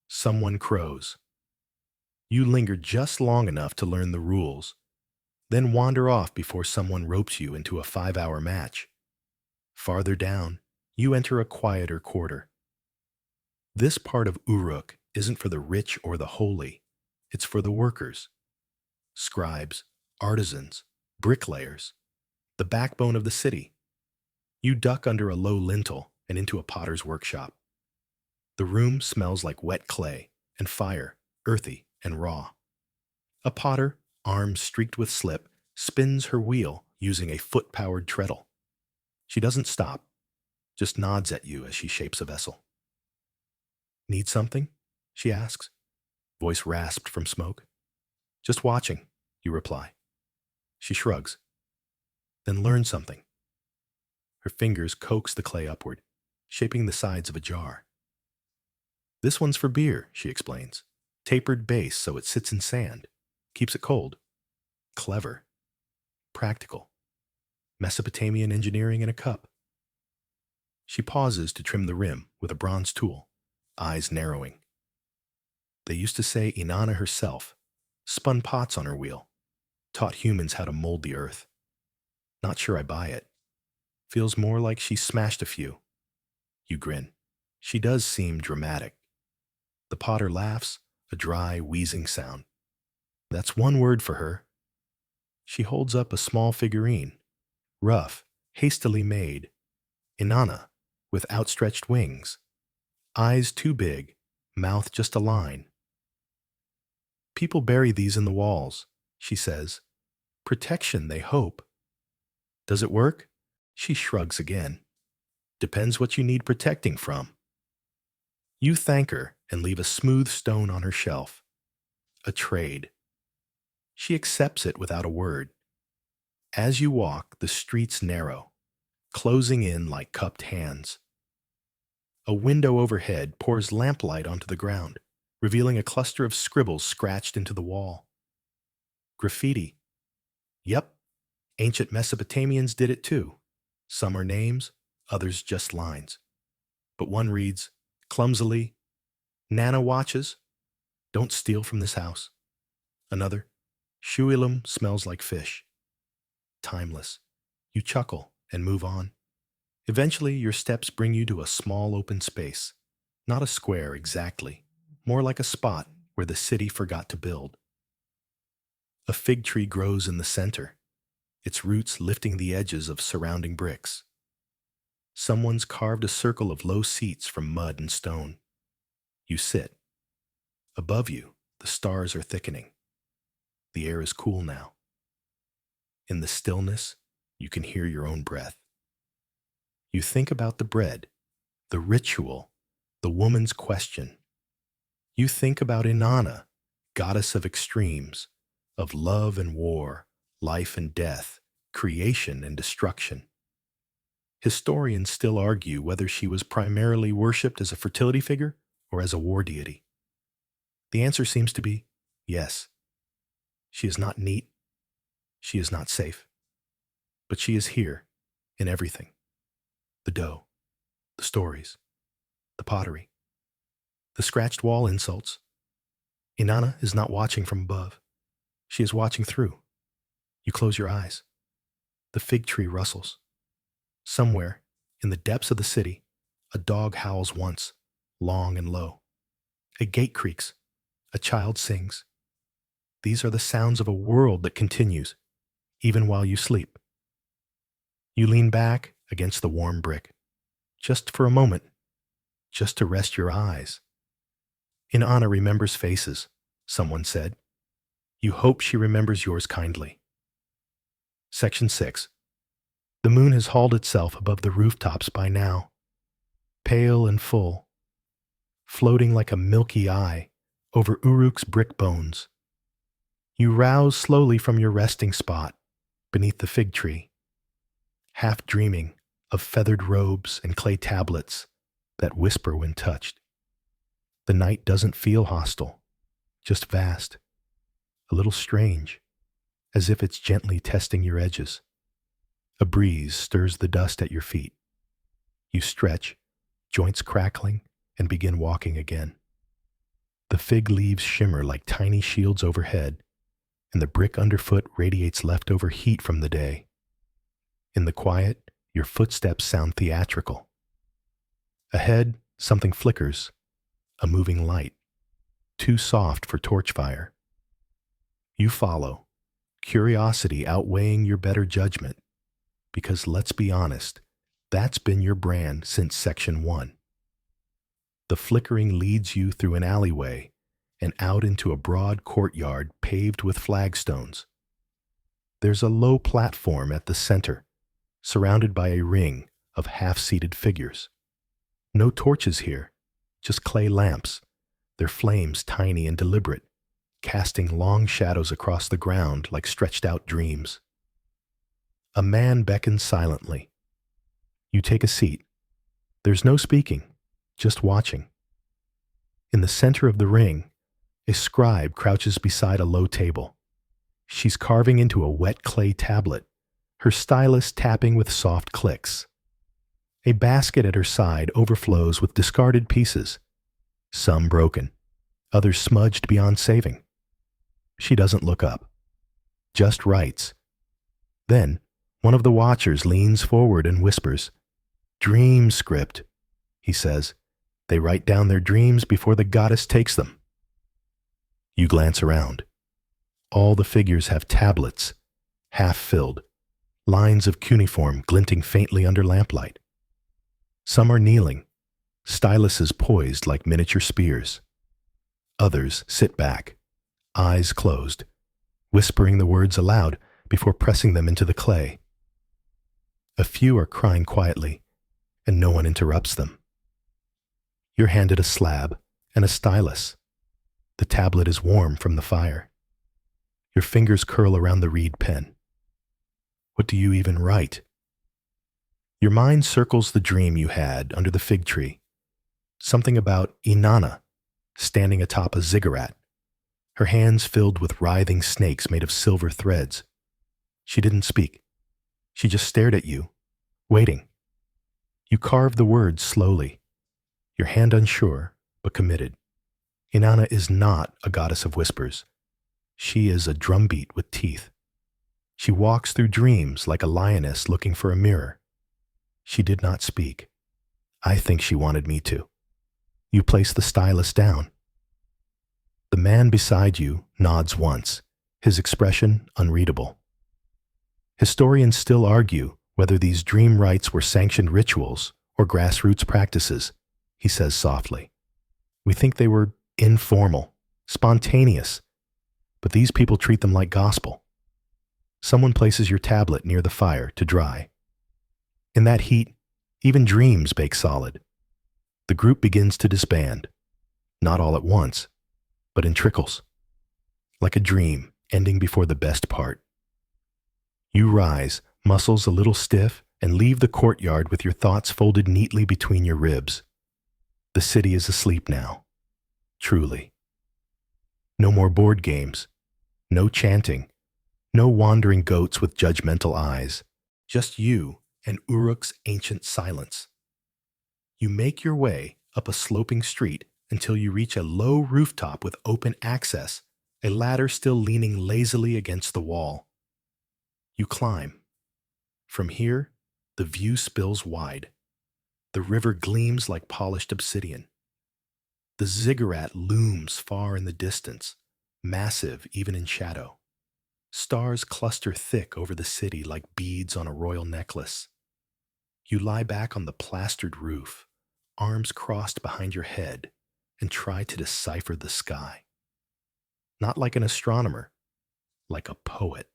Someone crows. You linger just long enough to learn the rules, then wander off before someone ropes you into a 5-hour match. Farther down, you enter a quieter quarter. This part of Uruk isn't for the rich or the holy. It's for the workers. Scribes, artisans, bricklayers, the backbone of the city. You duck under a low lintel and into a potter's workshop. The room smells like wet clay and fire, earthy and raw. A potter, arms streaked with slip, spins her wheel using a foot-powered treadle. She doesn't stop, just nods at you as she shapes a vessel. "Need something?" she asks, voice rasped from smoke. "Just watching," you reply. She shrugs. "Then learn something." Her fingers coax the clay upward, shaping the sides of a jar. "This one's for beer," she explains. "Tapered base so it sits in sand. Keeps it cold." Clever. Practical. Mesopotamian engineering in a cup. She pauses to trim the rim with a bronze tool, eyes narrowing. They used to say Inanna herself spun pots on her wheel, taught humans how to mold the earth. Not sure I buy it. Feels more like she smashed a few. You grin. She does seem dramatic. The potter laughs, a dry, wheezing sound. That's one word for her. She holds up a small figurine, rough, hastily made, Inanna, with outstretched wings, eyes too big, mouth just a line. People bury these in the walls, she says. Protection, they hope. Does it work? She shrugs again. Depends what you need protecting from. You thank her and leave a smooth stone on her shelf. A trade. She accepts it without a word. As you walk, the streets narrow, closing in like cupped hands. A window overhead pours lamplight onto the ground, revealing a cluster of scribbles scratched into the wall. Graffiti. Yep, ancient Mesopotamians did it too. Some are names, others just lines. But one reads, clumsily, Nana watches. Don't steal from this house. Another, Shuilam smells like fish. Timeless. You chuckle and move on. Eventually, your steps bring you to a small open space. Not a square exactly, more like a spot where the city forgot to build. A fig tree grows in the center, its roots lifting the edges of surrounding bricks. Someone's carved a circle of low seats from mud and stone. You sit. Above you, the stars are thickening. The air is cool now. In the stillness, you can hear your own breath. You think about the bread, the ritual, the woman's question. You think about Inanna, goddess of extremes, of love and war, life and death, creation and destruction. Historians still argue whether she was primarily worshipped as a fertility figure or as a war deity. The answer seems to be yes. She is not neat. She is not safe. But she is here, in everything. The dough, the stories, the pottery, the scratched wall insults. Inanna is not watching from above. She is watching through. You close your eyes. The fig tree rustles. Somewhere, in the depths of the city, a dog howls once, long and low. A gate creaks. A child sings. These are the sounds of a world that continues, even while you sleep. You lean back against the warm brick, just for a moment, just to rest your eyes. Inanna remembers faces, someone said. You hope she remembers yours kindly. Section 6. The moon has hauled itself above the rooftops by now, pale and full, floating like a milky eye over Uruk's brick bones. You rouse slowly from your resting spot beneath the fig tree, half dreaming of feathered robes and clay tablets that whisper when touched. The night doesn't feel hostile, just vast, a little strange, as if it's gently testing your edges. A breeze stirs the dust at your feet. You stretch, joints crackling, and begin walking again. The fig leaves shimmer like tiny shields overhead, and the brick underfoot radiates leftover heat from the day. In the quiet, your footsteps sound theatrical. Ahead, something flickers, a moving light, too soft for torch fire. You follow, curiosity outweighing your better judgment, because let's be honest, that's been your brand since Section 1. The flickering leads you through an alleyway and out into a broad courtyard paved with flagstones. There's a low platform at the center, surrounded by a ring of half-seated figures. No torches here, just clay lamps, their flames tiny and deliberate, casting long shadows across the ground like stretched-out dreams. A man beckons silently. You take a seat. There's no speaking, just watching. In the center of the ring, a scribe crouches beside a low table. She's carving into a wet clay tablet, her stylus tapping with soft clicks. A basket at her side overflows with discarded pieces, some broken, others smudged beyond saving. She doesn't look up, just writes. Then, one of the watchers leans forward and whispers, "Dream script," he says. They write down their dreams before the goddess takes them. You glance around. All the figures have tablets, half filled, lines of cuneiform glinting faintly under lamplight. Some are kneeling, styluses poised like miniature spears. Others sit back, eyes closed, whispering the words aloud before pressing them into the clay. A few are crying quietly, and no one interrupts them. You're handed a slab and a stylus. The tablet is warm from the fire. Your fingers curl around the reed pen. What do you even write? Your mind circles the dream you had under the fig tree. Something about Inanna standing atop a ziggurat, her hands filled with writhing snakes made of silver threads. She didn't speak. She just stared at you, waiting. You carved the words slowly, your hand unsure but committed. Inanna is not a goddess of whispers. She is a drumbeat with teeth. She walks through dreams like a lioness looking for a mirror. She did not speak. I think she wanted me to. You place the stylus down. The man beside you nods once, his expression unreadable. Historians still argue whether these dream rites were sanctioned rituals or grassroots practices, he says softly. We think they were informal, spontaneous, but these people treat them like gospel. Someone places your tablet near the fire to dry. In that heat, even dreams bake solid. The group begins to disband, not all at once, but in trickles, like a dream ending before the best part. You rise, muscles a little stiff, and leave the courtyard with your thoughts folded neatly between your ribs. The city is asleep now, truly. No more board games, no chanting, no wandering goats with judgmental eyes, just you and Uruk's ancient silence. You make your way up a sloping street until you reach a low rooftop with open access, a ladder still leaning lazily against the wall. You climb. From here, the view spills wide. The river gleams like polished obsidian. The ziggurat looms far in the distance, massive even in shadow. Stars cluster thick over the city like beads on a royal necklace. You lie back on the plastered roof, arms crossed behind your head, and try to decipher the sky. Not like an astronomer, like a poet,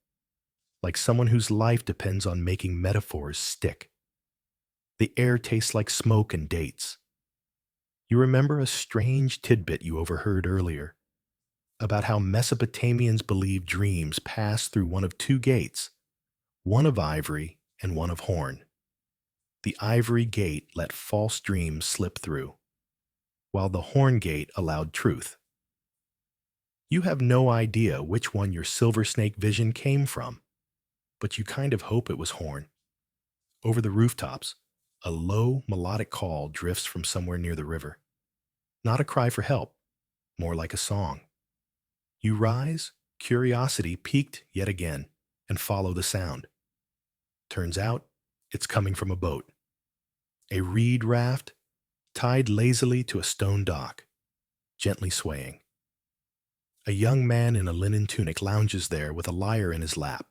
like someone whose life depends on making metaphors stick. The air tastes like smoke and dates. You remember a strange tidbit you overheard earlier about how Mesopotamians believed dreams pass through one of two gates, one of ivory and one of horn. The ivory gate let false dreams slip through, while the horn gate allowed truth. You have no idea which one your silver snake vision came from, but you kind of hope it was horn. Over the rooftops, a low melodic call drifts from somewhere near the river. Not a cry for help, more like a song. You rise, curiosity piqued yet again, and follow the sound. Turns out, it's coming from a boat. A reed raft, tied lazily to a stone dock, gently swaying. A young man in a linen tunic lounges there with a lyre in his lap,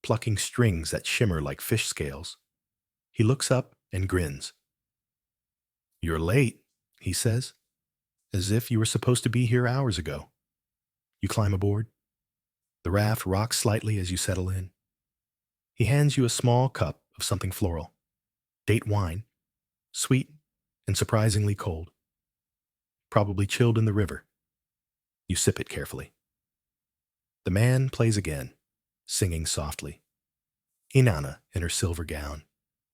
plucking strings that shimmer like fish scales. He looks up and grins. "You're late," he says, "as if you were supposed to be here hours ago." You climb aboard. The raft rocks slightly as you settle in. He hands you a small cup of something floral. Date wine, sweet and surprisingly cold. Probably chilled in the river. You sip it carefully. The man plays again, singing softly. Inanna, in her silver gown,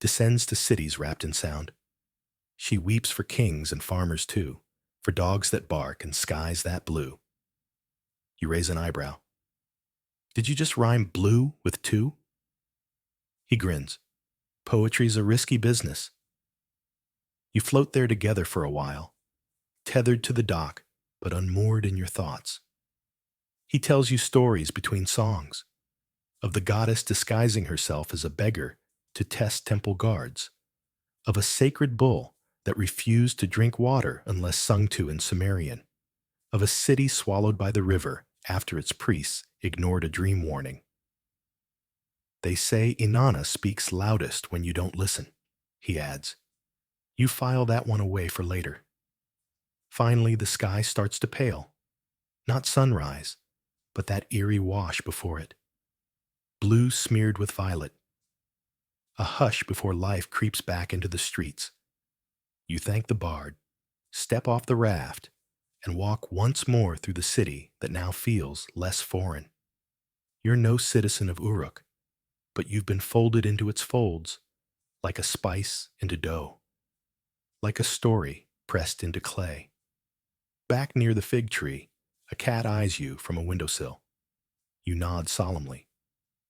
descends to cities wrapped in sound. She weeps for kings and farmers too, for dogs that bark and skies that blue. You raise an eyebrow. Did you just rhyme blue with two? He grins. Poetry's a risky business. You float there together for a while, tethered to the dock, but unmoored in your thoughts. He tells you stories between songs, of the goddess disguising herself as a beggar to test temple guards, of a sacred bull that refused to drink water unless sung to in Sumerian, of a city swallowed by the river after its priests ignored a dream warning. They say Inanna speaks loudest when you don't listen, he adds. You file that one away for later. Finally, the sky starts to pale. Not sunrise, but that eerie wash before it. Blue smeared with violet. A hush before life creeps back into the streets. You thank the bard, step off the raft, and walk once more through the city that now feels less foreign. You're no citizen of Uruk, but you've been folded into its folds, like a spice into dough, like a story pressed into clay. Back near the fig tree, a cat eyes you from a windowsill. You nod solemnly.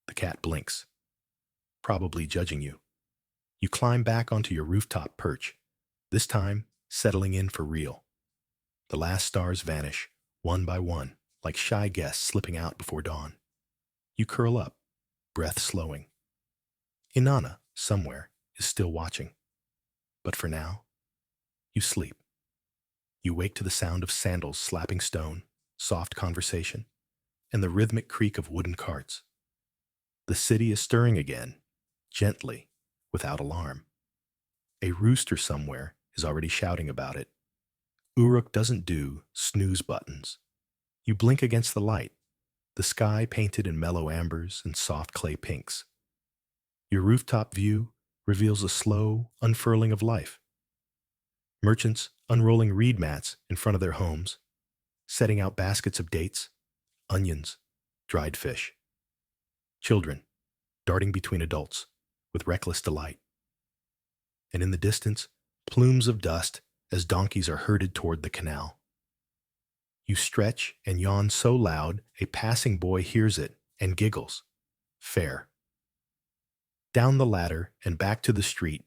The cat blinks, probably judging you. You climb back onto your rooftop perch, this time settling in for real. The last stars vanish, one by one, like shy guests slipping out before dawn. You curl up, breath slowing. Inanna, somewhere, is still watching. But for now, you sleep. You wake to the sound of sandals slapping stone, soft conversation, and the rhythmic creak of wooden carts. The city is stirring again, gently, without alarm. A rooster somewhere is already shouting about it. Uruk doesn't do snooze buttons. You blink against the light, the sky painted in mellow ambers and soft clay pinks. Your rooftop view reveals a slow unfurling of life. Merchants unrolling reed mats in front of their homes, setting out baskets of dates, onions, dried fish. Children darting between adults with reckless delight. And in the distance, plumes of dust as donkeys are herded toward the canal. You stretch and yawn so loud a passing boy hears it and giggles. Fair. Down the ladder and back to the street,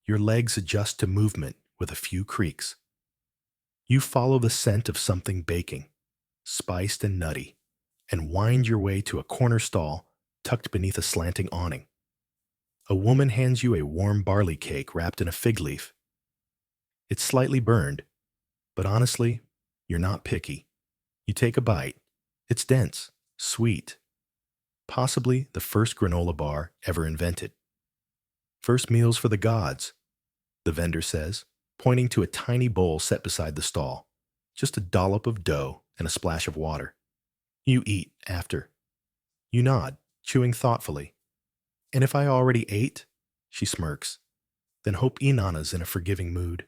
your legs adjust to movement with a few creaks. You follow the scent of something baking, spiced and nutty, and wind your way to a corner stall tucked beneath a slanting awning. A woman hands you a warm barley cake wrapped in a fig leaf. It's slightly burned, but honestly, you're not picky. You take a bite. It's dense, sweet. Possibly the first granola bar ever invented. First meals for the gods, the vendor says, pointing to a tiny bowl set beside the stall. Just a dollop of dough and a splash of water. You eat after. You nod, chewing thoughtfully. And if I already ate, she smirks, then hope Inanna's in a forgiving mood.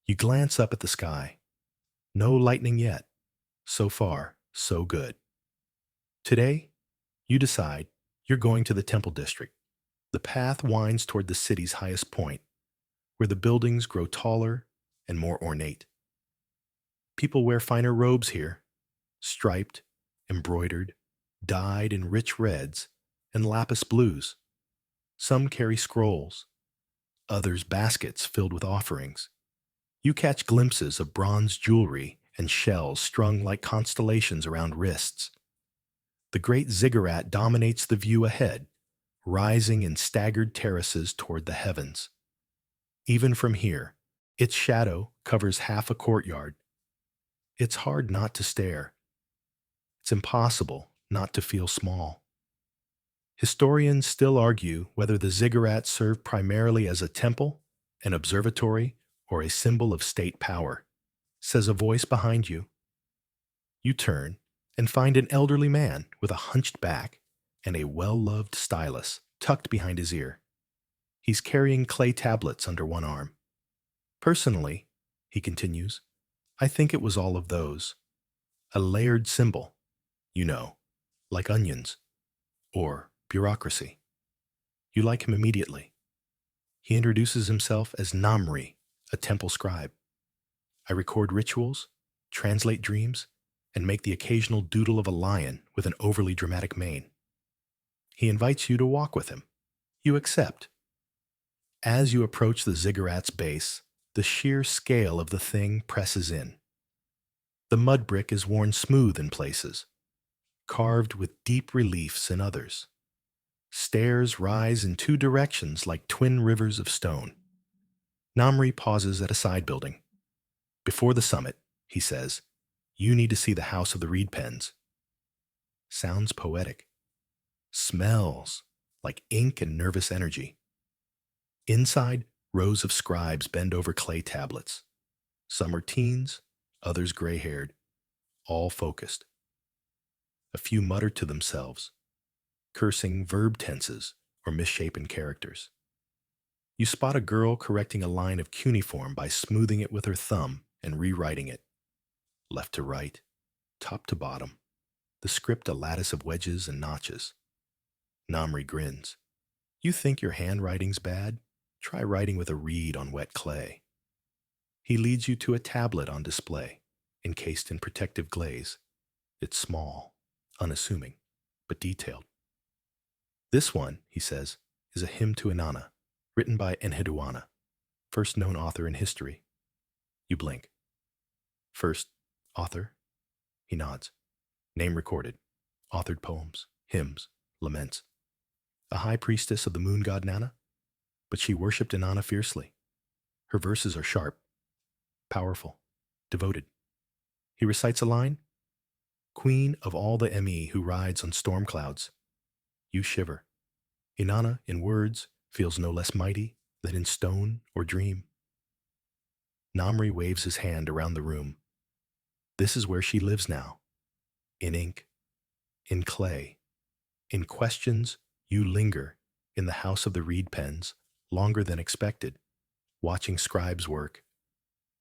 You glance up at the sky. No lightning yet. So far, so good. Today, you decide you're going to the temple district. The path winds toward the city's highest point, where the buildings grow taller and more ornate. People wear finer robes here, striped, embroidered, dyed in rich reds and lapis blues. Some carry scrolls, others baskets filled with offerings. You catch glimpses of bronze jewelry and shells strung like constellations around wrists. The great ziggurat dominates the view ahead, rising in staggered terraces toward the heavens. Even from here, its shadow covers half a courtyard. It's hard not to stare. It's impossible not to feel small. Historians still argue whether the ziggurat served primarily as a temple, an observatory, or a symbol of state power, says a voice behind you. You turn and find an elderly man with a hunched back and a well-loved stylus tucked behind his ear. He's carrying clay tablets under one arm. Personally, he continues, I think it was all of those. A layered symbol, you know, like onions, or bureaucracy. You like him immediately. He introduces himself as Namri, a temple scribe. I record rituals, translate dreams, and make the occasional doodle of a lion with an overly dramatic mane. He invites you to walk with him. You accept. As you approach the ziggurat's base, the sheer scale of the thing presses in. The mud brick is worn smooth in places, carved with deep reliefs in others. Stairs rise in two directions like twin rivers of stone. Namri pauses at a side building. Before the summit, he says, you need to see the house of the reed pens. Sounds poetic. Smells. like ink and nervous energy. Inside, rows of scribes bend over clay tablets. Some are teens, others gray-haired, all focused. A few mutter to themselves, cursing verb tenses or misshapen characters. You spot a girl correcting a line of cuneiform by smoothing it with her thumb and rewriting it, left to right, top to bottom, the script a lattice of wedges and notches. Namri grins. You think your handwriting's bad? Try writing with a reed on wet clay. He leads you to a tablet on display, encased in protective glaze. It's small, unassuming, but detailed. This one, he says, is a hymn to Inanna, written by Enheduanna, first known author in history. You blink. First author? He nods. Name recorded. Authored poems, hymns, laments. A high priestess of the moon god Nanna, but she worshipped Inanna fiercely. Her verses are sharp, powerful, devoted. He recites a line, Queen of all the Me who rides on storm clouds. You shiver. Inanna, in words, feels no less mighty than in stone or dream. Namri waves his hand around the room. This is where she lives now. In ink, in clay, in questions, you linger in the house of the reed pens longer than expected, watching scribes work,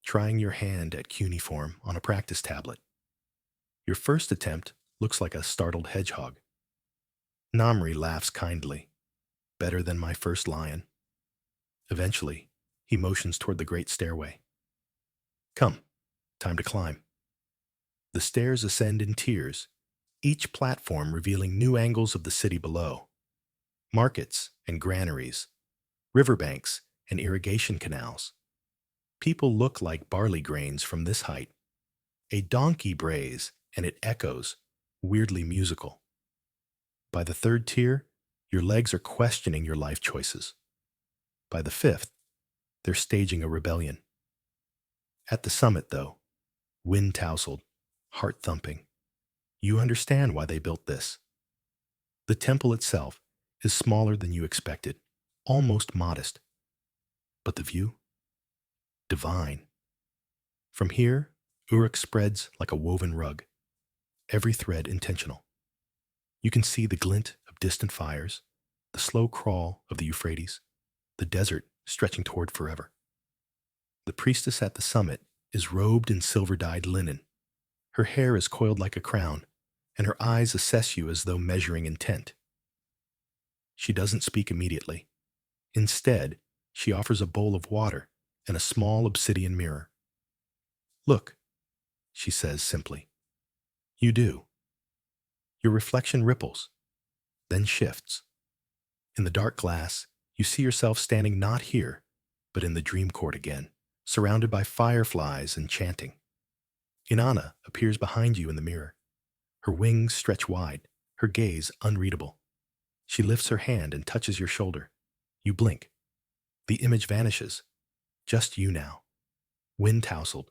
trying your hand at cuneiform on a practice tablet. Your first attempt looks like a startled hedgehog. Namri laughs kindly. Better than my first lion. Eventually, he motions toward the great stairway. Come, time to climb. The stairs ascend in tiers, each platform revealing new angles of the city below. Markets and granaries, riverbanks and irrigation canals. People look like barley grains from this height. A donkey brays, and it echoes, weirdly musical. By the third tier, your legs are questioning your life choices. By the fifth, they're staging a rebellion. At the summit, though, wind-tousled, heart-thumping, you understand why they built this. The temple itself is smaller than you expected, almost modest. But the view? Divine. From here, Uruk spreads like a woven rug, every thread intentional. You can see the glint of distant fires, the slow crawl of the Euphrates, the desert stretching toward forever. The priestess at the summit is robed in silver-dyed linen. Her hair is coiled like a crown, and her eyes assess you as though measuring intent. She doesn't speak immediately. Instead, she offers a bowl of water and a small obsidian mirror. Look, she says simply. You do. Your reflection ripples, then shifts. In the dark glass, you see yourself standing not here, but in the dream court again, surrounded by fireflies and chanting. Inanna appears behind you in the mirror. Her wings stretch wide, her gaze unreadable. She lifts her hand and touches your shoulder. You blink. The image vanishes. Just you now. Wind-tousled,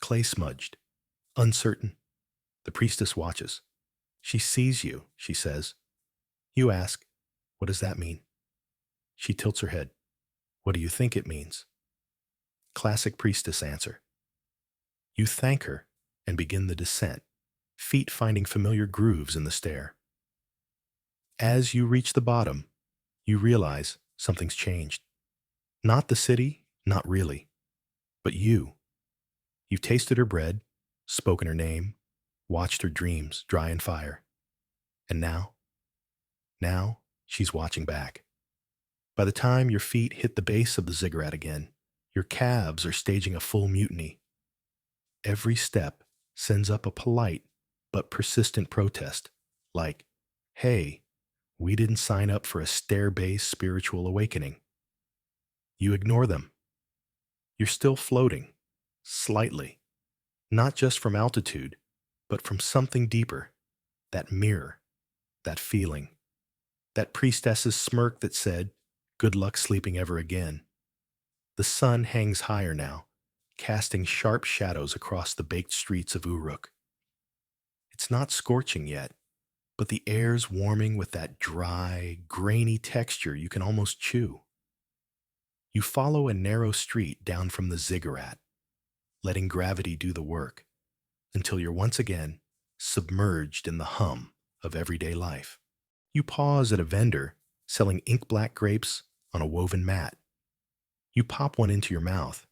clay-smudged, uncertain. The priestess watches. She sees you, she says. You ask, what does that mean? She tilts her head. What do you think it means? Classic priestess answer. You thank her and begin the descent, feet finding familiar grooves in the stair. As you reach the bottom, you realize something's changed. Not the city, not really, but you. You've tasted her bread, spoken her name, watched her dreams dry in fire. And now she's watching back. By the time your feet hit the base of the ziggurat again, your calves are staging a full mutiny. Every step sends up a polite but persistent protest, like, hey, we didn't sign up for a stair-based spiritual awakening. You ignore them. You're still floating, slightly, not just from altitude, but from something deeper, that mirror, that feeling, that priestess's smirk that said, good luck sleeping ever again. The sun hangs higher now, casting sharp shadows across the baked streets of Uruk. It's not scorching yet, but the air's warming with that dry, grainy texture you can almost chew. You follow a narrow street down from the ziggurat, letting gravity do the work, until you're once again submerged in the hum of everyday life. You pause at a vendor selling ink-black grapes on a woven mat. You pop one into your mouth.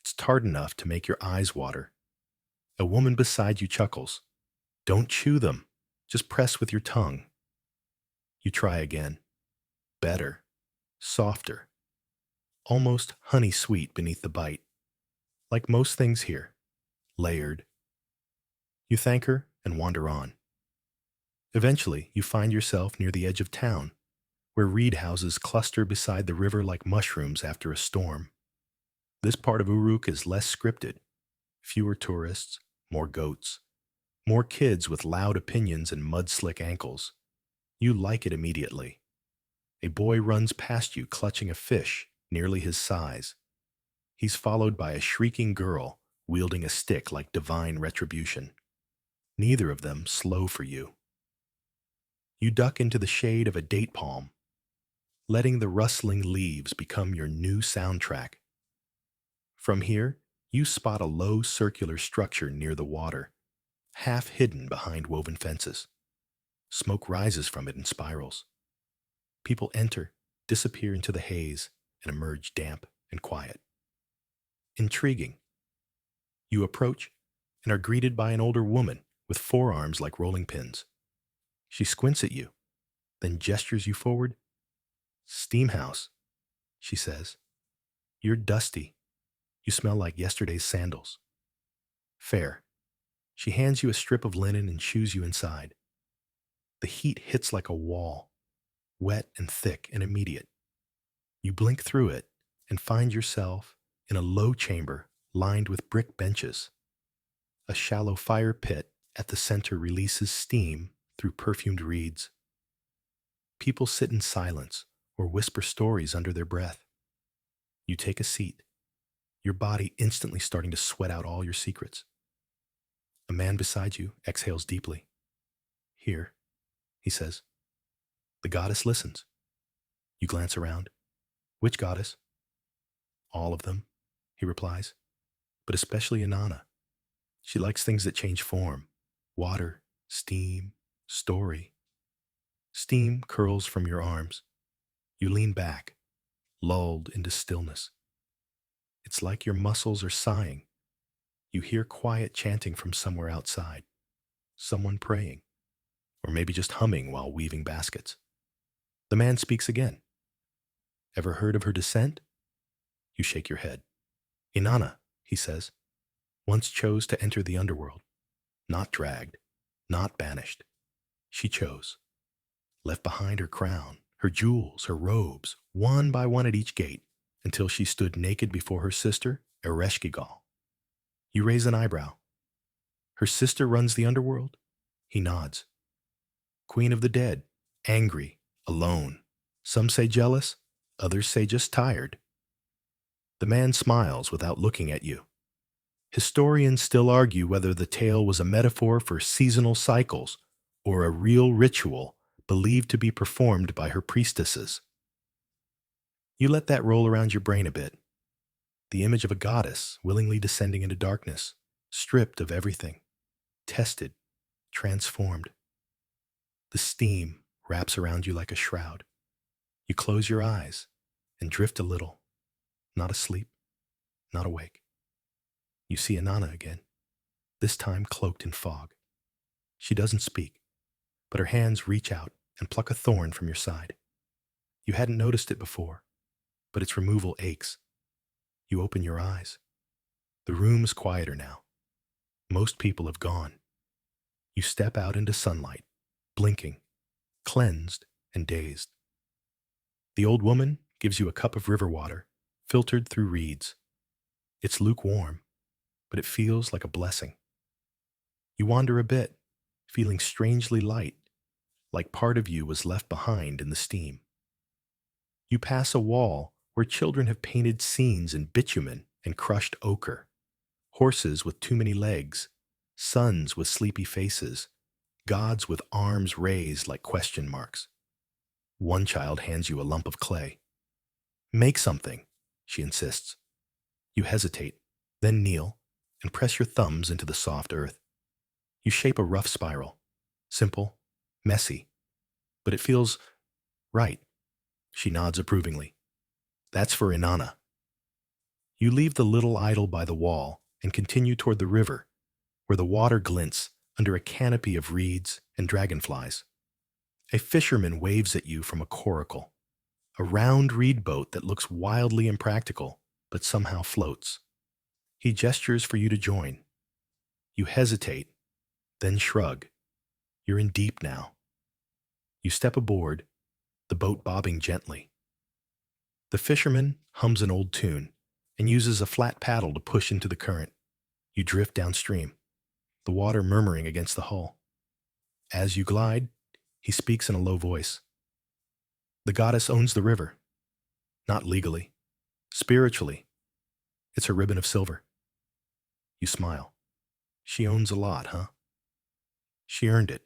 It's tart enough to make your eyes water. A woman beside you chuckles. Don't chew them, just press with your tongue. You try again. Better, softer, almost honey sweet beneath the bite. Like most things here, layered. You thank her and wander on. Eventually, you find yourself near the edge of town, where reed houses cluster beside the river like mushrooms after a storm. This part of Uruk is less scripted. Fewer tourists, more goats, more kids with loud opinions and mud-slick ankles. You like it immediately. A boy runs past you clutching a fish nearly his size. He's followed by a shrieking girl wielding a stick like divine retribution. Neither of them slow for you. You duck into the shade of a date palm, letting the rustling leaves become your new soundtrack. From here, you spot a low circular structure near the water, half hidden behind woven fences. Smoke rises from it in spirals. People enter, disappear into the haze, and emerge damp and quiet. Intriguing. You approach and are greeted by an older woman with forearms like rolling pins. She squints at you, then gestures you forward. "Steam house," she says. "You're dusty. You smell like yesterday's sandals." "Fair." She hands you a strip of linen and shoos you inside. The heat hits like a wall, wet and thick and immediate. You blink through it and find yourself in a low chamber lined with brick benches. A shallow fire pit at the center releases steam through perfumed reeds. People sit in silence or whisper stories under their breath. You take a seat, your body instantly starting to sweat out all your secrets. A man beside you exhales deeply. "Here," he says. The goddess listens. You glance around. "Which goddess?" "All of them," he replies, "but especially Inanna. She likes things that change form. Water, steam, story." Steam curls from your arms. You lean back, lulled into stillness. It's like your muscles are sighing. You hear quiet chanting from somewhere outside. Someone praying, or maybe just humming while weaving baskets. The man speaks again. "Ever heard of her descent?" You shake your head. "Inanna," he says, "once chose to enter the underworld. Not dragged, not banished. She chose. Left behind her crown, her jewels, her robes, one by one at each gate, until she stood naked before her sister, Ereshkigal." You raise an eyebrow. "Her sister runs the underworld?" He nods. "Queen of the dead, angry, alone. Some say jealous, others say just tired." The man smiles without looking at you. Historians still argue whether the tale was a metaphor for seasonal cycles or a real ritual believed to be performed by her priestesses. You let that roll around your brain a bit. The image of a goddess willingly descending into darkness, stripped of everything, tested, transformed. The steam wraps around you like a shroud. You close your eyes and drift a little, not asleep, not awake. You see Inanna again, this time cloaked in fog. She doesn't speak, but her hands reach out and pluck a thorn from your side. You hadn't noticed it before, but its removal aches. You open your eyes. The room's quieter now. Most people have gone. You step out into sunlight, blinking, cleansed and dazed. The old woman gives you a cup of river water, filtered through reeds. It's lukewarm, but it feels like a blessing. You wander a bit, feeling strangely light, like part of you was left behind in the steam. You pass a wall where children have painted scenes in bitumen and crushed ochre. Horses with too many legs, sons with sleepy faces, gods with arms raised like question marks. One child hands you a lump of clay. Make something, she insists. You hesitate, then kneel and press your thumbs into the soft earth. You shape a rough spiral. Simple, messy, but it feels right. She nods approvingly. That's for Inanna. You leave the little idol by the wall and continue toward the river, where the water glints under a canopy of reeds and dragonflies. A fisherman waves at you from a coracle, a round reed boat that looks wildly impractical, but somehow floats. He gestures for you to join. You hesitate, then shrug. You're in deep now. You step aboard, the boat bobbing gently. The fisherman hums an old tune and uses a flat paddle to push into the current. You drift downstream, the water murmuring against the hull. As you glide, he speaks in a low voice. The goddess owns the river. Not legally. Spiritually. It's her ribbon of silver. You smile. She owns a lot, huh? She earned it,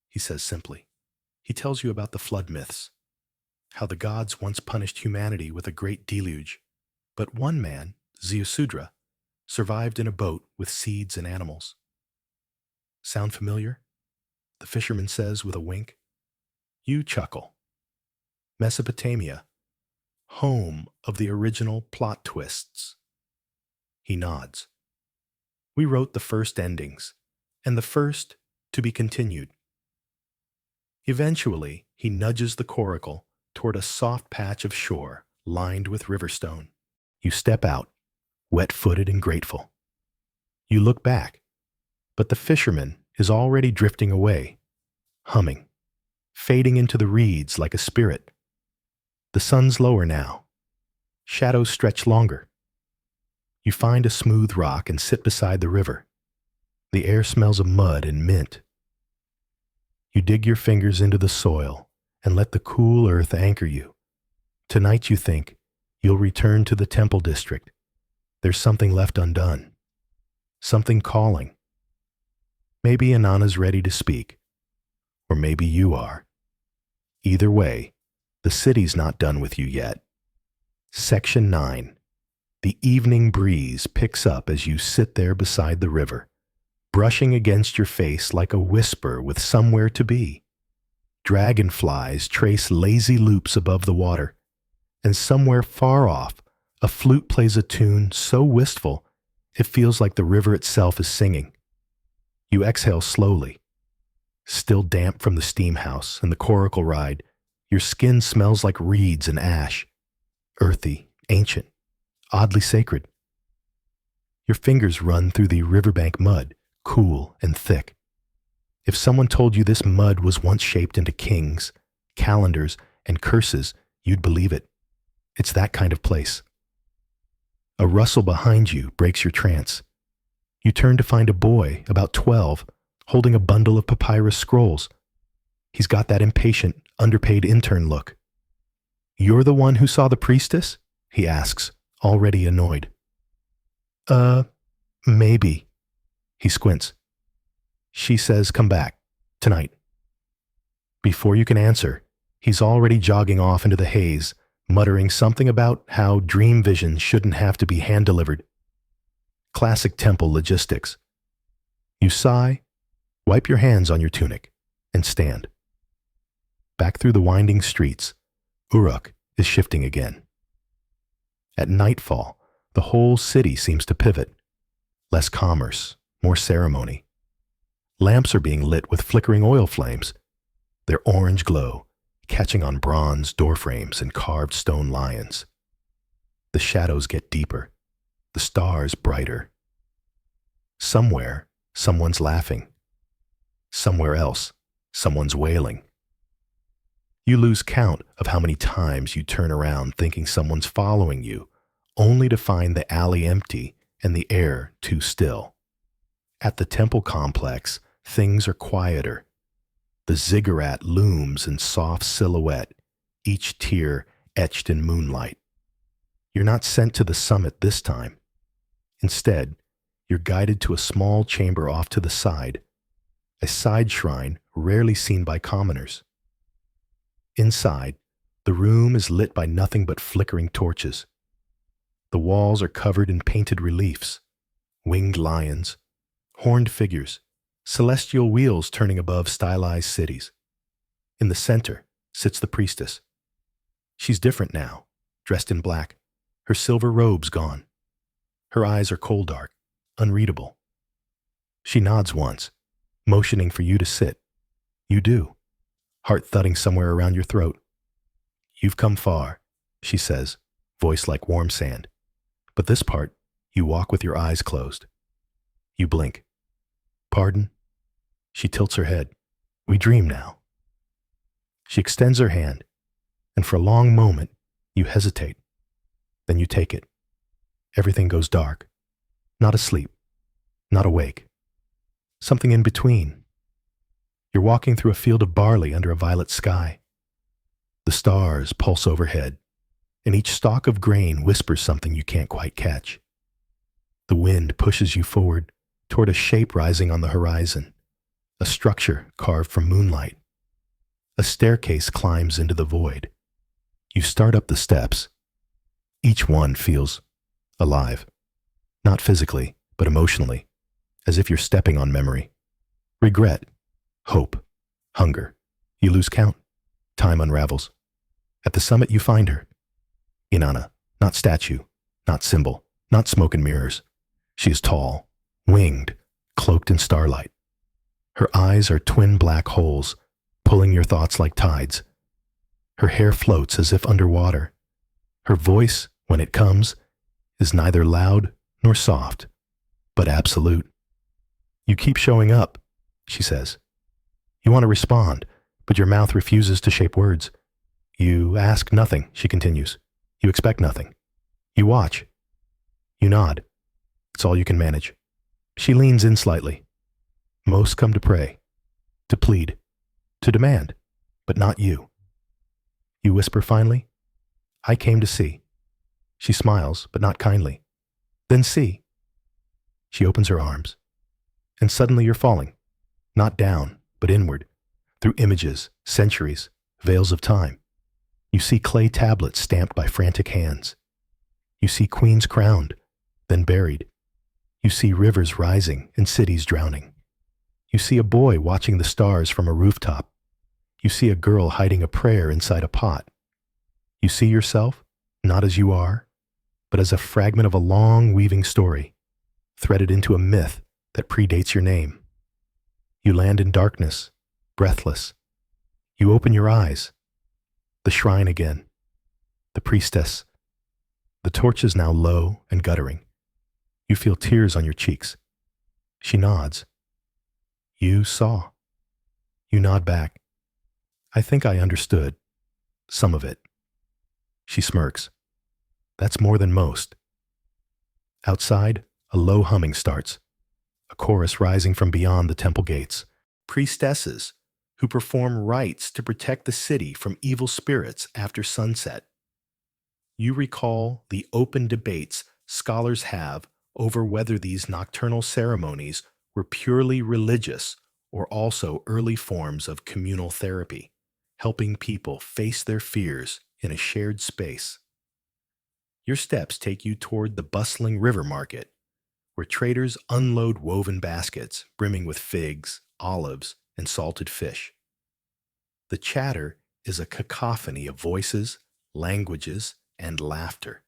he says simply. He tells you about the flood myths, how the gods once punished humanity with a great deluge, but one man, Ziusudra, survived in a boat with seeds and animals. Sound familiar? The fisherman says with a wink. You chuckle. Mesopotamia, home of the original plot twists. He nods. We wrote the first endings, and the first to be continued. Eventually, he nudges the coracle toward a soft patch of shore lined with river stone. You step out, wet-footed and grateful. You look back, but the fisherman is already drifting away, humming, fading into the reeds like a spirit. The sun's lower now. Shadows stretch longer. You find a smooth rock and sit beside the river. The air smells of mud and mint. You dig your fingers into the soil and let the cool earth anchor you. Tonight you think you'll return to the temple district. There's something left undone. Something calling. Maybe Inanna's ready to speak. Or maybe you are. Either way, the city's not done with you yet. Section 9. The evening breeze picks up as you sit there beside the river, brushing against your face like a whisper with somewhere to be. Dragonflies trace lazy loops above the water, and somewhere far off, a flute plays a tune so wistful it feels like the river itself is singing. You exhale slowly. Still damp from the steam house and the coracle ride, your skin smells like reeds and ash, earthy, ancient, oddly sacred. Your fingers run through the riverbank mud, cool and thick. If someone told you this mud was once shaped into kings, calendars, and curses, you'd believe it. It's that kind of place. A rustle behind you breaks your trance. You turn to find a boy, about 12, holding a bundle of papyrus scrolls. He's got that impatient, underpaid intern look. "You're the one who saw the priestess?" he asks, already annoyed. Maybe." He squints. "She says come back, tonight." Before you can answer, he's already jogging off into the haze, muttering something about how dream visions shouldn't have to be hand-delivered. Classic temple logistics. You sigh, wipe your hands on your tunic, and stand. Back through the winding streets, Uruk is shifting again. At nightfall, the whole city seems to pivot. Less commerce, more ceremony. Lamps are being lit with flickering oil flames, their orange glow catching on bronze doorframes and carved stone lions. The shadows get deeper, the stars brighter. Somewhere, someone's laughing. Somewhere else, someone's wailing. You lose count of how many times you turn around thinking someone's following you, only to find the alley empty and the air too still. At the temple complex, things are quieter. The ziggurat looms in soft silhouette, each tier etched in moonlight. You're not sent to the summit this time. Instead, you're guided to a small chamber off to the side, a side shrine rarely seen by commoners. Inside, the room is lit by nothing but flickering torches. The walls are covered in painted reliefs, winged lions, horned figures, celestial wheels turning above stylized cities. In the center sits the priestess. She's different now, dressed in black, her silver robes gone. Her eyes are coal dark, unreadable. She nods once, motioning for you to sit. You do, heart thudding somewhere around your throat. You've come far, she says, voice like warm sand. But this part, you walk with your eyes closed. You blink. Pardon? She tilts her head. We dream now. She extends her hand, and for a long moment, you hesitate. Then you take it. Everything goes dark. Not asleep. Not awake. Something in between. You're walking through a field of barley under a violet sky. The stars pulse overhead, and each stalk of grain whispers something you can't quite catch. The wind pushes you forward toward a shape rising on the horizon, a structure carved from moonlight. A staircase climbs into the void. You start up the steps. Each one feels alive, not physically, but emotionally, as if you're stepping on memory. Regret, hope, hunger. You lose count. Time unravels. At the summit, you find her. Inanna, not statue, not symbol, not smoke and mirrors. She is tall, winged, cloaked in starlight. Her eyes are twin black holes, pulling your thoughts like tides. Her hair floats as if underwater. Her voice, when it comes, is neither loud nor soft, but absolute. You keep showing up, she says. You want to respond, but your mouth refuses to shape words. You ask nothing, she continues. You expect nothing. You watch. You nod. It's all you can manage. She leans in slightly. Most come to pray, to plead, to demand, but not you. You whisper finally, I came to see. She smiles, but not kindly. Then see. She opens her arms. And suddenly you're falling, not down, but inward, through images, centuries, veils of time. You see clay tablets stamped by frantic hands. You see queens crowned, then buried. You see rivers rising and cities drowning. You see a boy watching the stars from a rooftop. You see a girl hiding a prayer inside a pot. You see yourself, not as you are, but as a fragment of a long weaving story, threaded into a myth that predates your name. You land in darkness, breathless. You open your eyes. The shrine again. The priestess. The torch is now low and guttering. You feel tears on your cheeks. She nods. You saw. You nod back. I think I understood. Some of it. She smirks. That's more than most. Outside, a low humming starts. A chorus rising from beyond the temple gates. Priestesses who perform rites to protect the city from evil spirits after sunset. You recall the open debates scholars have over whether these nocturnal ceremonies were purely religious or also early forms of communal therapy, helping people face their fears in a shared space. Your steps take you toward the bustling river market, where traders unload woven baskets brimming with figs, olives, and salted fish. The chatter is a cacophony of voices, languages, and laughter.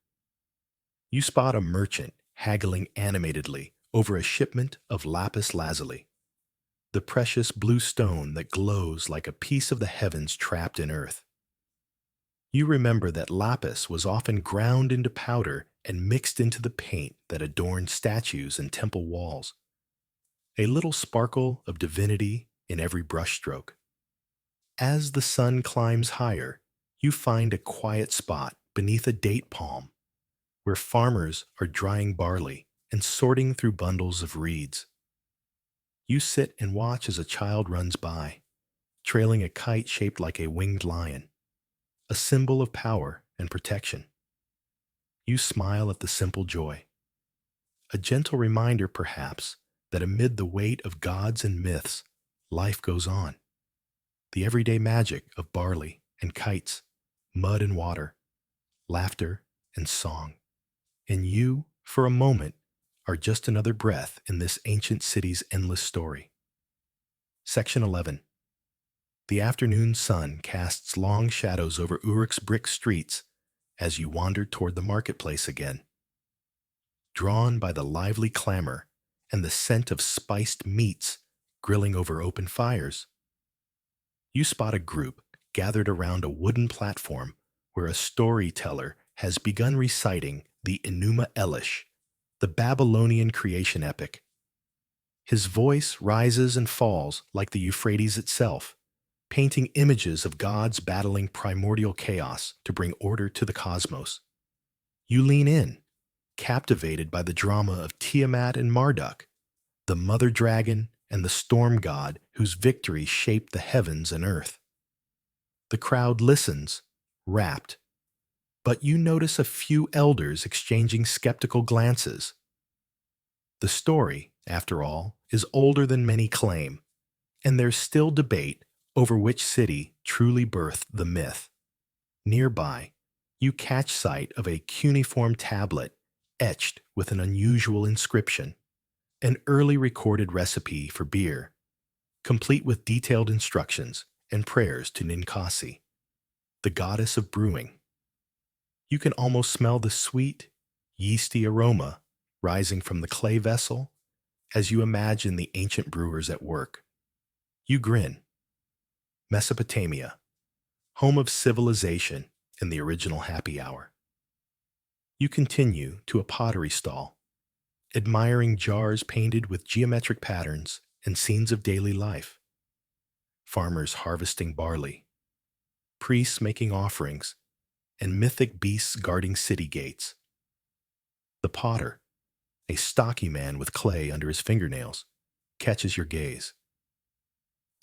You spot a merchant haggling animatedly over a shipment of lapis lazuli, the precious blue stone that glows like a piece of the heavens trapped in earth. You remember that lapis was often ground into powder and mixed into the paint that adorned statues and temple walls. A little sparkle of divinity in every brushstroke. As the sun climbs higher, you find a quiet spot beneath a date palm, where farmers are drying barley and sorting through bundles of reeds. You sit and watch as a child runs by, trailing a kite shaped like a winged lion, a symbol of power and protection. You smile at the simple joy, a gentle reminder perhaps that amid the weight of gods and myths, life goes on. the everyday magic of barley and kites, mud and water, laughter and song. And you, for a moment, are just another breath in this ancient city's endless story. Section 11. The afternoon sun casts long shadows over Uruk's brick streets as you wander toward the marketplace again. Drawn by the lively clamor and the scent of spiced meats grilling over open fires, you spot a group gathered around a wooden platform where a storyteller has begun reciting the Enuma Elish, the Babylonian creation epic. His voice rises and falls like the Euphrates itself, painting images of gods battling primordial chaos to bring order to the cosmos. You lean in, captivated by the drama of Tiamat and Marduk, the mother dragon and the storm god whose victory shaped the heavens and earth. The crowd listens, rapt, but you notice a few elders exchanging skeptical glances. The story, after all, is older than many claim, and there's still debate over which city truly birthed the myth. Nearby, you catch sight of a cuneiform tablet etched with an unusual inscription, an early recorded recipe for beer, complete with detailed instructions and prayers to Ninkasi, the goddess of brewing. You can almost smell the sweet, yeasty aroma rising from the clay vessel as you imagine the ancient brewers at work. You grin. Mesopotamia, home of civilization and the original happy hour. You continue to a pottery stall, admiring jars painted with geometric patterns and scenes of daily life. Farmers harvesting barley, priests making offerings, and mythic beasts guarding city gates. The potter, a stocky man with clay under his fingernails, catches your gaze.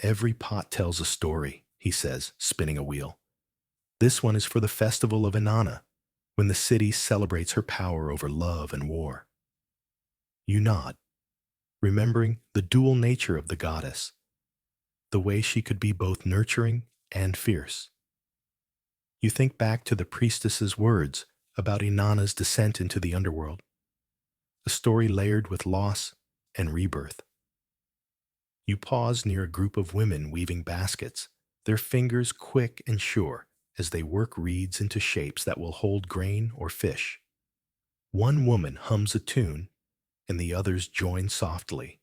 Every pot tells a story, he says, spinning a wheel. This one is for the festival of Inanna, when the city celebrates her power over love and war. You nod, remembering the dual nature of the goddess, the way she could be both nurturing and fierce. You think back to the priestess's words about Inanna's descent into the underworld, a story layered with loss and rebirth. You pause near a group of women weaving baskets, their fingers quick and sure as they work reeds into shapes that will hold grain or fish. One woman hums a tune, and the others join softly,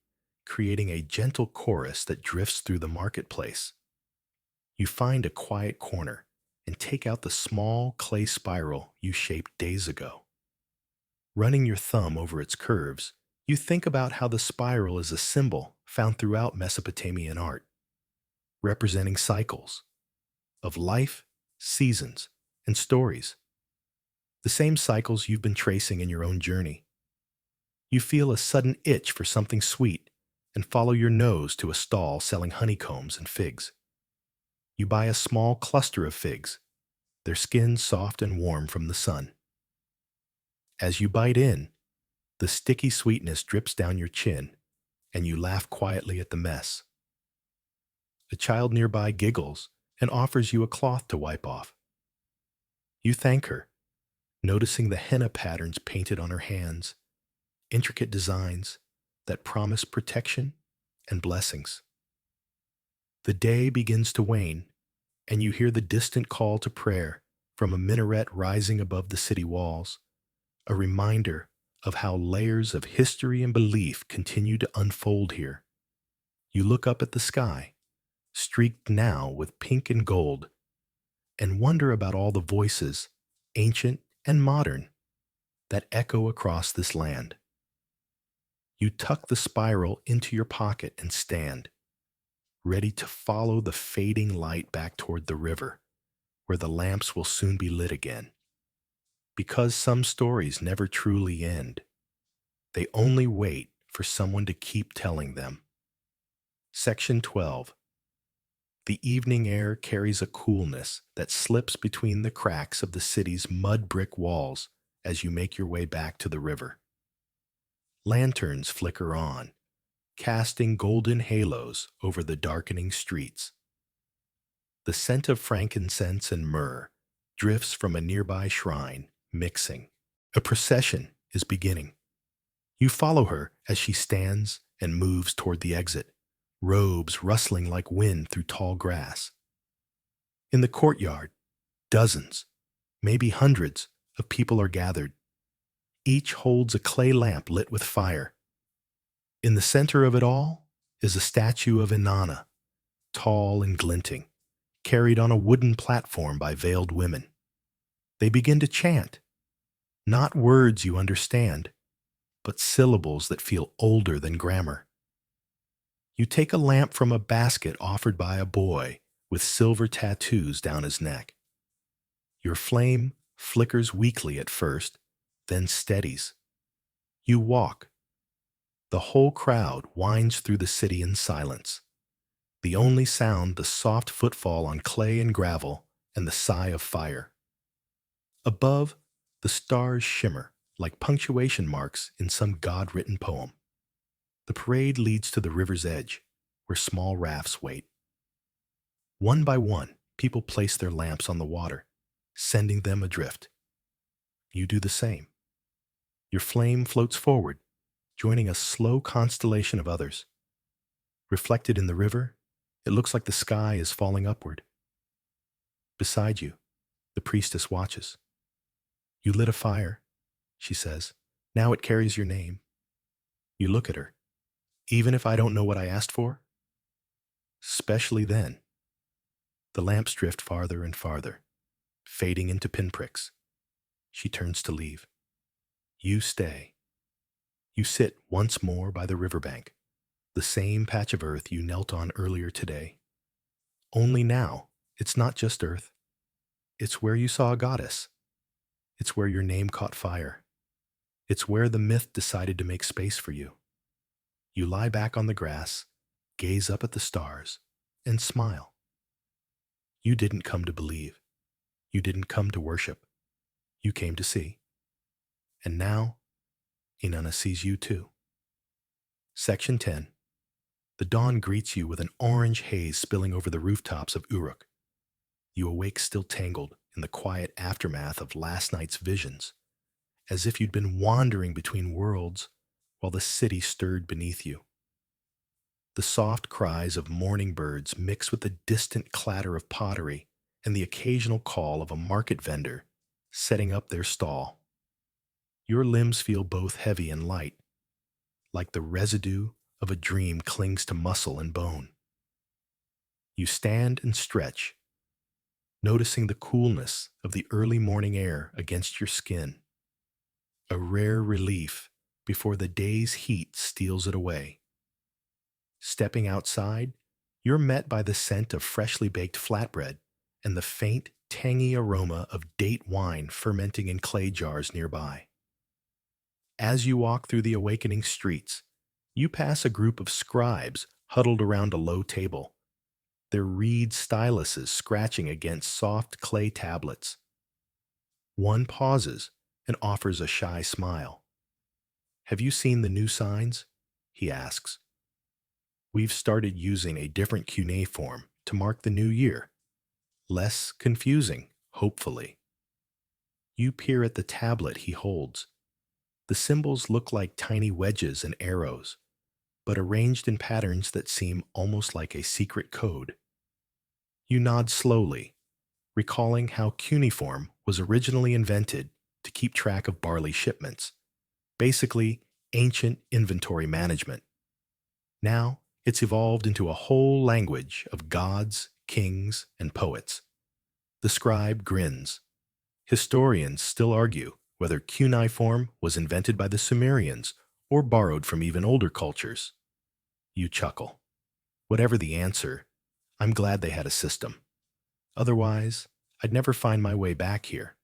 creating a gentle chorus that drifts through the marketplace. You find a quiet corner and take out the small clay spiral you shaped days ago. Running your thumb over its curves, you think about how the spiral is a symbol found throughout Mesopotamian art, representing cycles of life, seasons, and stories. The same cycles you've been tracing in your own journey. You feel a sudden itch for something sweet and follow your nose to a stall selling honeycombs and figs. You buy a small cluster of figs, their skins soft and warm from the sun. As you bite in, the sticky sweetness drips down your chin, and you laugh quietly at the mess. A child nearby giggles and offers you a cloth to wipe off. You thank her, noticing the henna patterns painted on her hands, intricate designs that promise protection and blessings. The day begins to wane, and you hear the distant call to prayer from a minaret rising above the city walls, a reminder of how layers of history and belief continue to unfold here. You look up at the sky, streaked now with pink and gold, and wonder about all the voices, ancient and modern, that echo across this land. You tuck the spiral into your pocket and stand, ready to follow the fading light back toward the river, where the lamps will soon be lit again. Because some stories never truly end, they only wait for someone to keep telling them. Section 12. The evening air carries a coolness that slips between the cracks of the city's mud brick walls as you make your way back to the river. Lanterns flicker on, casting golden halos over the darkening streets. The scent of frankincense and myrrh drifts from a nearby shrine, mixing. A procession is beginning. You follow her as she stands and moves toward the exit, robes rustling like wind through tall grass. In the courtyard, dozens, maybe hundreds, of people are gathered. Each holds a clay lamp lit with fire. In the center of it all is a statue of Inanna, tall and glinting, carried on a wooden platform by veiled women. They begin to chant, not words you understand, but syllables that feel older than grammar. You take a lamp from a basket offered by a boy with silver tattoos down his neck. Your flame flickers weakly at first, then steadies. You walk. The whole crowd winds through the city in silence. The only sound the soft footfall on clay and gravel and the sigh of fire. Above, the stars shimmer like punctuation marks in some God-written poem. The parade leads to the river's edge, where small rafts wait. One by one, people place their lamps on the water, sending them adrift. You do the same. Your flame floats forward, joining a slow constellation of others. Reflected in the river, it looks like the sky is falling upward. Beside you, the priestess watches. You lit a fire, she says. Now it carries your name. You look at her. Even if I don't know what I asked for? Especially then. The lamps drift farther and farther, fading into pinpricks. She turns to leave. You stay. You sit once more by the riverbank, the same patch of earth you knelt on earlier today. Only now, it's not just earth. It's where you saw a goddess. It's where your name caught fire. It's where the myth decided to make space for you. You lie back on the grass, gaze up at the stars, and smile. You didn't come to believe. You didn't come to worship. You came to see. And now, Inanna sees you too. Section 10. The dawn greets you with an orange haze spilling over the rooftops of Uruk. You awake still tangled in the quiet aftermath of last night's visions, as if you'd been wandering between worlds while the city stirred beneath you. The soft cries of morning birds mix with the distant clatter of pottery and the occasional call of a market vendor setting up their stall. Your limbs feel both heavy and light, like the residue of a dream clings to muscle and bone. You stand and stretch, noticing the coolness of the early morning air against your skin, a rare relief before the day's heat steals it away. Stepping outside, you're met by the scent of freshly baked flatbread and the faint, tangy aroma of date wine fermenting in clay jars nearby. As you walk through the awakening streets, you pass a group of scribes huddled around a low table, their reed styluses scratching against soft clay tablets. One pauses and offers a shy smile. "Have you seen the new signs?" he asks. "We've started using a different cuneiform to mark the new year. Less confusing, hopefully." You peer at the tablet he holds. The symbols look like tiny wedges and arrows, but arranged in patterns that seem almost like a secret code. You nod slowly, recalling how cuneiform was originally invented to keep track of barley shipments, basically ancient inventory management. Now, it's evolved into a whole language of gods, kings, and poets. The scribe grins. Historians still argue whether cuneiform was invented by the Sumerians or borrowed from even older cultures. You chuckle. Whatever the answer, I'm glad they had a system. Otherwise, I'd never find my way back here.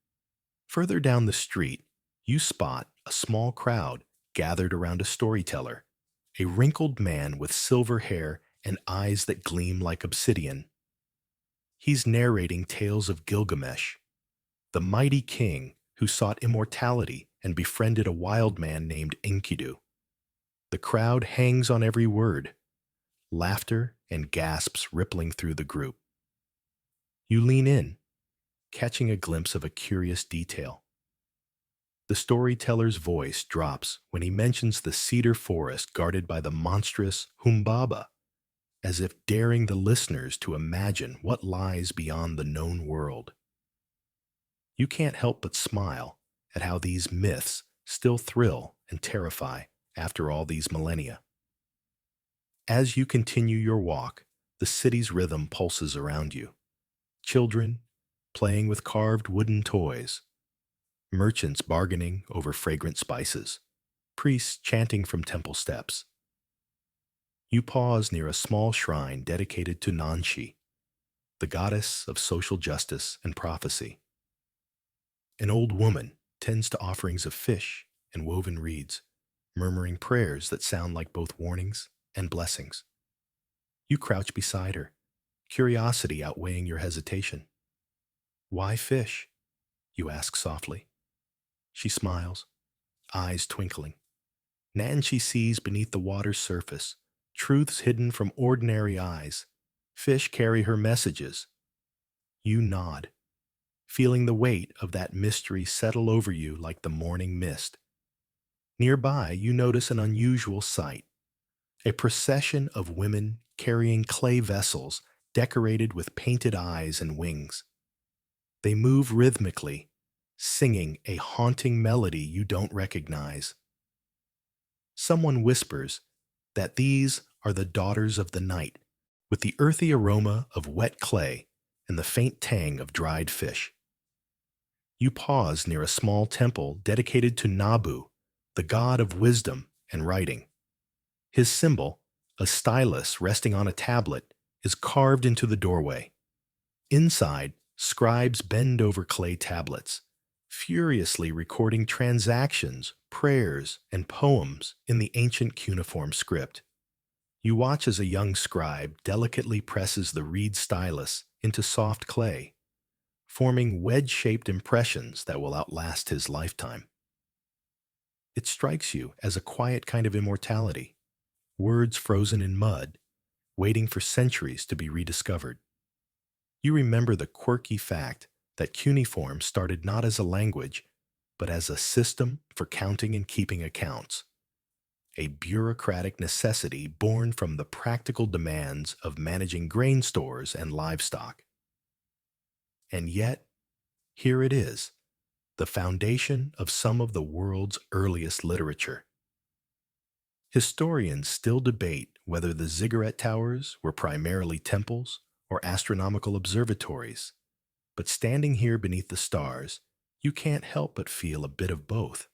Further down the street, you spot a small crowd gathered around a storyteller, a wrinkled man with silver hair and eyes that gleam like obsidian. He's narrating tales of Gilgamesh, the mighty king who sought immortality and befriended a wild man named Enkidu. The crowd hangs on every word, laughter and gasps rippling through the group. You lean in, catching a glimpse of a curious detail. The storyteller's voice drops when he mentions the cedar forest guarded by the monstrous Humbaba, as if daring the listeners to imagine what lies beyond the known world. You can't help but smile at how these myths still thrill and terrify after all these millennia. As you continue your walk, the city's rhythm pulses around you. Children playing with carved wooden toys, merchants bargaining over fragrant spices, priests chanting from temple steps. You pause near a small shrine dedicated to Nanshi, the goddess of social justice and prophecy. An old woman tends to offerings of fish and woven reeds, murmuring prayers that sound like both warnings and blessings. You crouch beside her, curiosity outweighing your hesitation. "Why fish?" you ask softly. She smiles, eyes twinkling. Nancy sees beneath the water's surface, truths hidden from ordinary eyes. Fish carry her messages. You nod, feeling the weight of that mystery settle over you like the morning mist. Nearby, you notice an unusual sight: a procession of women carrying clay vessels decorated with painted eyes and wings. They move rhythmically, singing a haunting melody you don't recognize. Someone whispers that these are the daughters of the night, with the earthy aroma of wet clay and the faint tang of dried fish. You pause near a small temple dedicated to Nabu, the god of wisdom and writing. His symbol, a stylus resting on a tablet, is carved into the doorway. Inside, scribes bend over clay tablets, furiously recording transactions, prayers, and poems in the ancient cuneiform script. You watch as a young scribe delicately presses the reed stylus into soft clay, forming wedge-shaped impressions that will outlast his lifetime. It strikes you as a quiet kind of immortality, words frozen in mud, waiting for centuries to be rediscovered. You remember the quirky fact that cuneiform started not as a language, but as a system for counting and keeping accounts, a bureaucratic necessity born from the practical demands of managing grain stores and livestock. And yet, here it is, the foundation of some of the world's earliest literature. Historians still debate whether the ziggurat towers were primarily temples or astronomical observatories, but standing here beneath the stars, you can't help but feel a bit of both.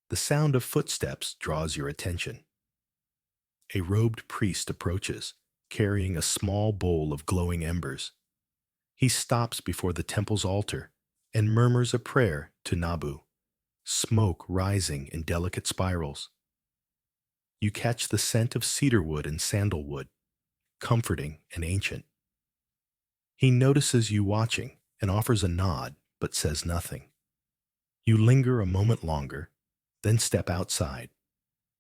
The sound of footsteps draws your attention. A robed priest approaches, carrying a small bowl of glowing embers. He stops before the temple's altar and murmurs a prayer to Nabu, smoke rising in delicate spirals. You catch the scent of cedarwood and sandalwood, comforting and ancient. He notices you watching and offers a nod, but says nothing. You linger a moment longer, then step outside,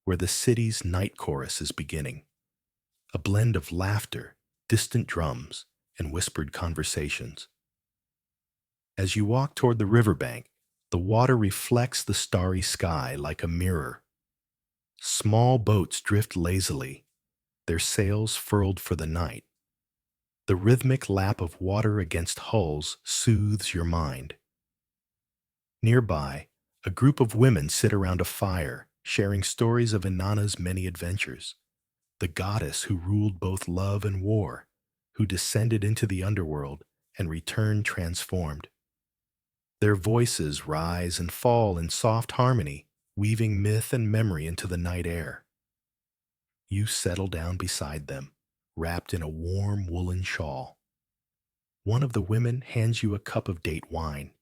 where the city's night chorus is beginning, a blend of laughter, distant drums, and whispered conversations. As you walk toward the riverbank, the water reflects the starry sky like a mirror. Small boats drift lazily, their sails furled for the night. The rhythmic lap of water against hulls soothes your mind. Nearby, a group of women sit around a fire, sharing stories of Inanna's many adventures, the goddess who ruled both love and war, who descended into the underworld and returned transformed. Their voices rise and fall in soft harmony, weaving myth and memory into the night air. You settle down beside them, wrapped in a warm woolen shawl. One of the women hands you a cup of date wine,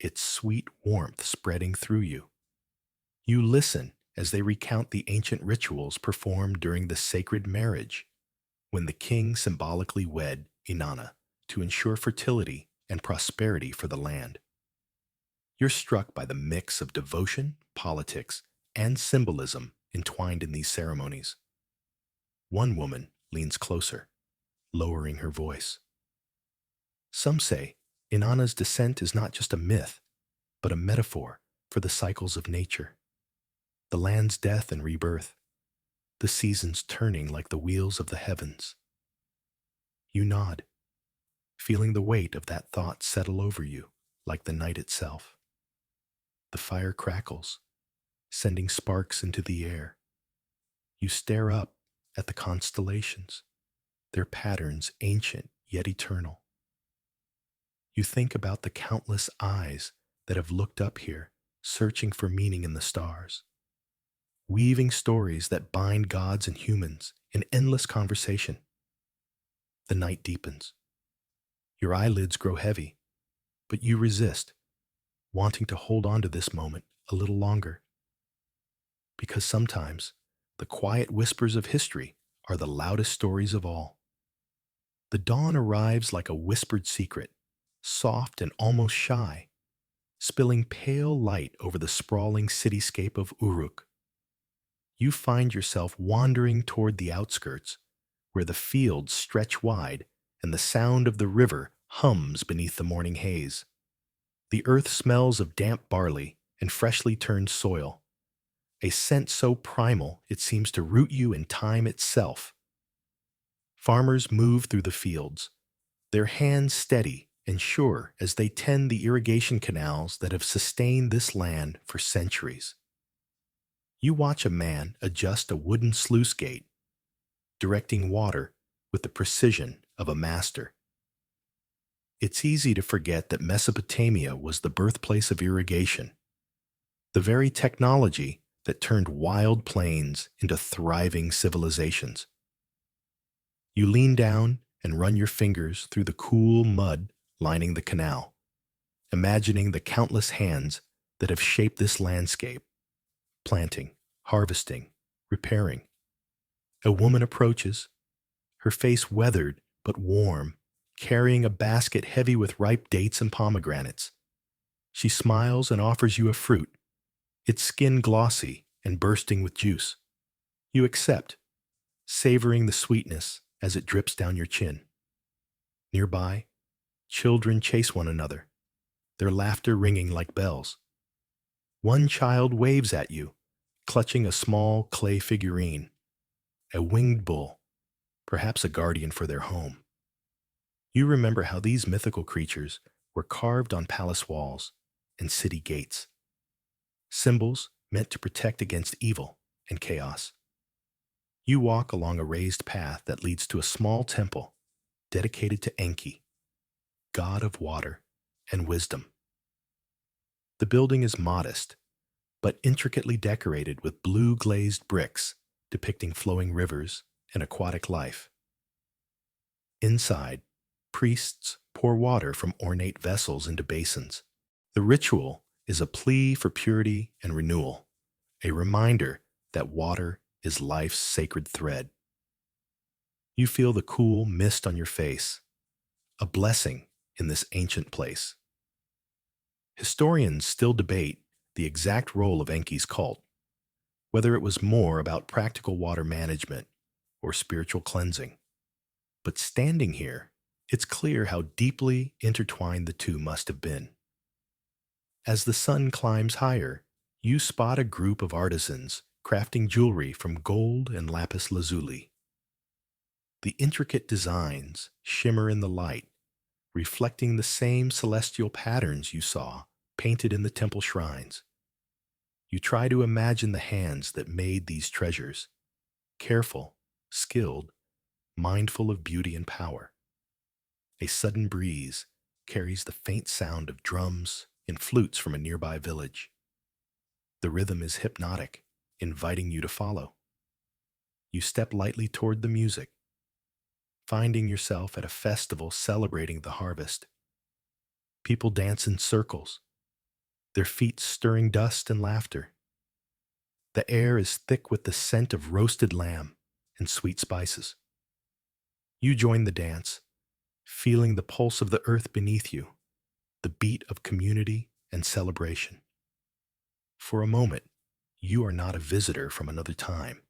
its sweet warmth spreading through you. You listen as they recount the ancient rituals performed during the sacred marriage, when the king symbolically wed Inanna to ensure fertility and prosperity for the land. You're struck by the mix of devotion, politics, and symbolism entwined in these ceremonies. One woman leans closer, lowering her voice. Some say Inanna's descent is not just a myth, but a metaphor for the cycles of nature, the land's death and rebirth, the seasons turning like the wheels of the heavens. You nod, feeling the weight of that thought settle over you like the night itself. The fire crackles, sending sparks into the air. You stare up at the constellations, their patterns ancient yet eternal. You think about the countless eyes that have looked up here, searching for meaning in the stars, weaving stories that bind gods and humans in endless conversation. The night deepens. Your eyelids grow heavy, but you resist, wanting to hold on to this moment a little longer. Because sometimes the quiet whispers of history are the loudest stories of all. The dawn arrives like a whispered secret, soft and almost shy, spilling pale light over the sprawling cityscape of Uruk. You find yourself wandering toward the outskirts, where the fields stretch wide and the sound of the river hums beneath the morning haze. The earth smells of damp barley and freshly turned soil, a scent so primal it seems to root you in time itself. Farmers move through the fields, their hands steady and sure as they tend the irrigation canals that have sustained this land for centuries. You watch a man adjust a wooden sluice gate, directing water with the precision of a master. It's easy to forget that Mesopotamia was the birthplace of irrigation, the very technology that turned wild plains into thriving civilizations. You lean down and run your fingers through the cool mud lining the canal, imagining the countless hands that have shaped this landscape, planting, harvesting, repairing. A woman approaches, her face weathered but warm, carrying a basket heavy with ripe dates and pomegranates. She smiles and offers you a fruit, its skin glossy and bursting with juice. You accept, savoring the sweetness as it drips down your chin. Nearby, children chase one another, their laughter ringing like bells. One child waves at you, clutching a small clay figurine, a winged bull, perhaps a guardian for their home. You remember how these mythical creatures were carved on palace walls and city gates, symbols meant to protect against evil and chaos. You walk along a raised path that leads to a small temple dedicated to Enki, god of water and wisdom. The building is modest, but intricately decorated with blue glazed bricks depicting flowing rivers and aquatic life. Inside, priests pour water from ornate vessels into basins. The ritual is a plea for purity and renewal, a reminder that water is life's sacred thread. You feel the cool mist on your face, a blessing in this ancient place. Historians still debate the exact role of Enki's cult, whether it was more about practical water management or spiritual cleansing. But standing here, it's clear how deeply intertwined the two must have been. As the sun climbs higher, you spot a group of artisans crafting jewelry from gold and lapis lazuli. The intricate designs shimmer in the light, reflecting the same celestial patterns you saw painted in the temple shrines. You try to imagine the hands that made these treasures, careful, skilled, mindful of beauty and power. A sudden breeze carries the faint sound of drums and flutes from a nearby village. The rhythm is hypnotic, inviting you to follow. You step lightly toward the music, finding yourself at a festival celebrating the harvest. People dance in circles, their feet stirring dust and laughter. The air is thick with the scent of roasted lamb and sweet spices. You join the dance, feeling the pulse of the earth beneath you, the beat of community and celebration. For a moment, you are not a visitor from another time.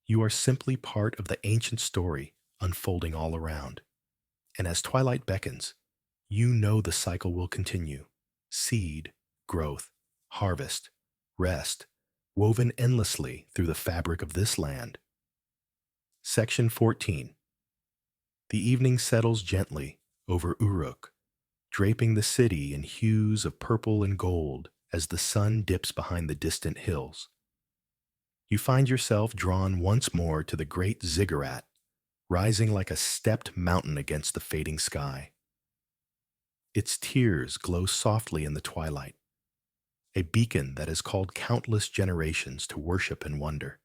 You are simply part of the ancient story unfolding all around. And as twilight beckons, You know the cycle will continue. Seed, growth, harvest, rest, woven endlessly through the fabric of this land. Section 14. The evening settles gently over Uruk, draping the city in hues of purple and gold as the sun dips behind the distant hills. You find yourself drawn once more to the great ziggurat, rising like a stepped mountain against the fading sky. Its tiers glow softly in the twilight, a beacon that has called countless generations to worship and wonder.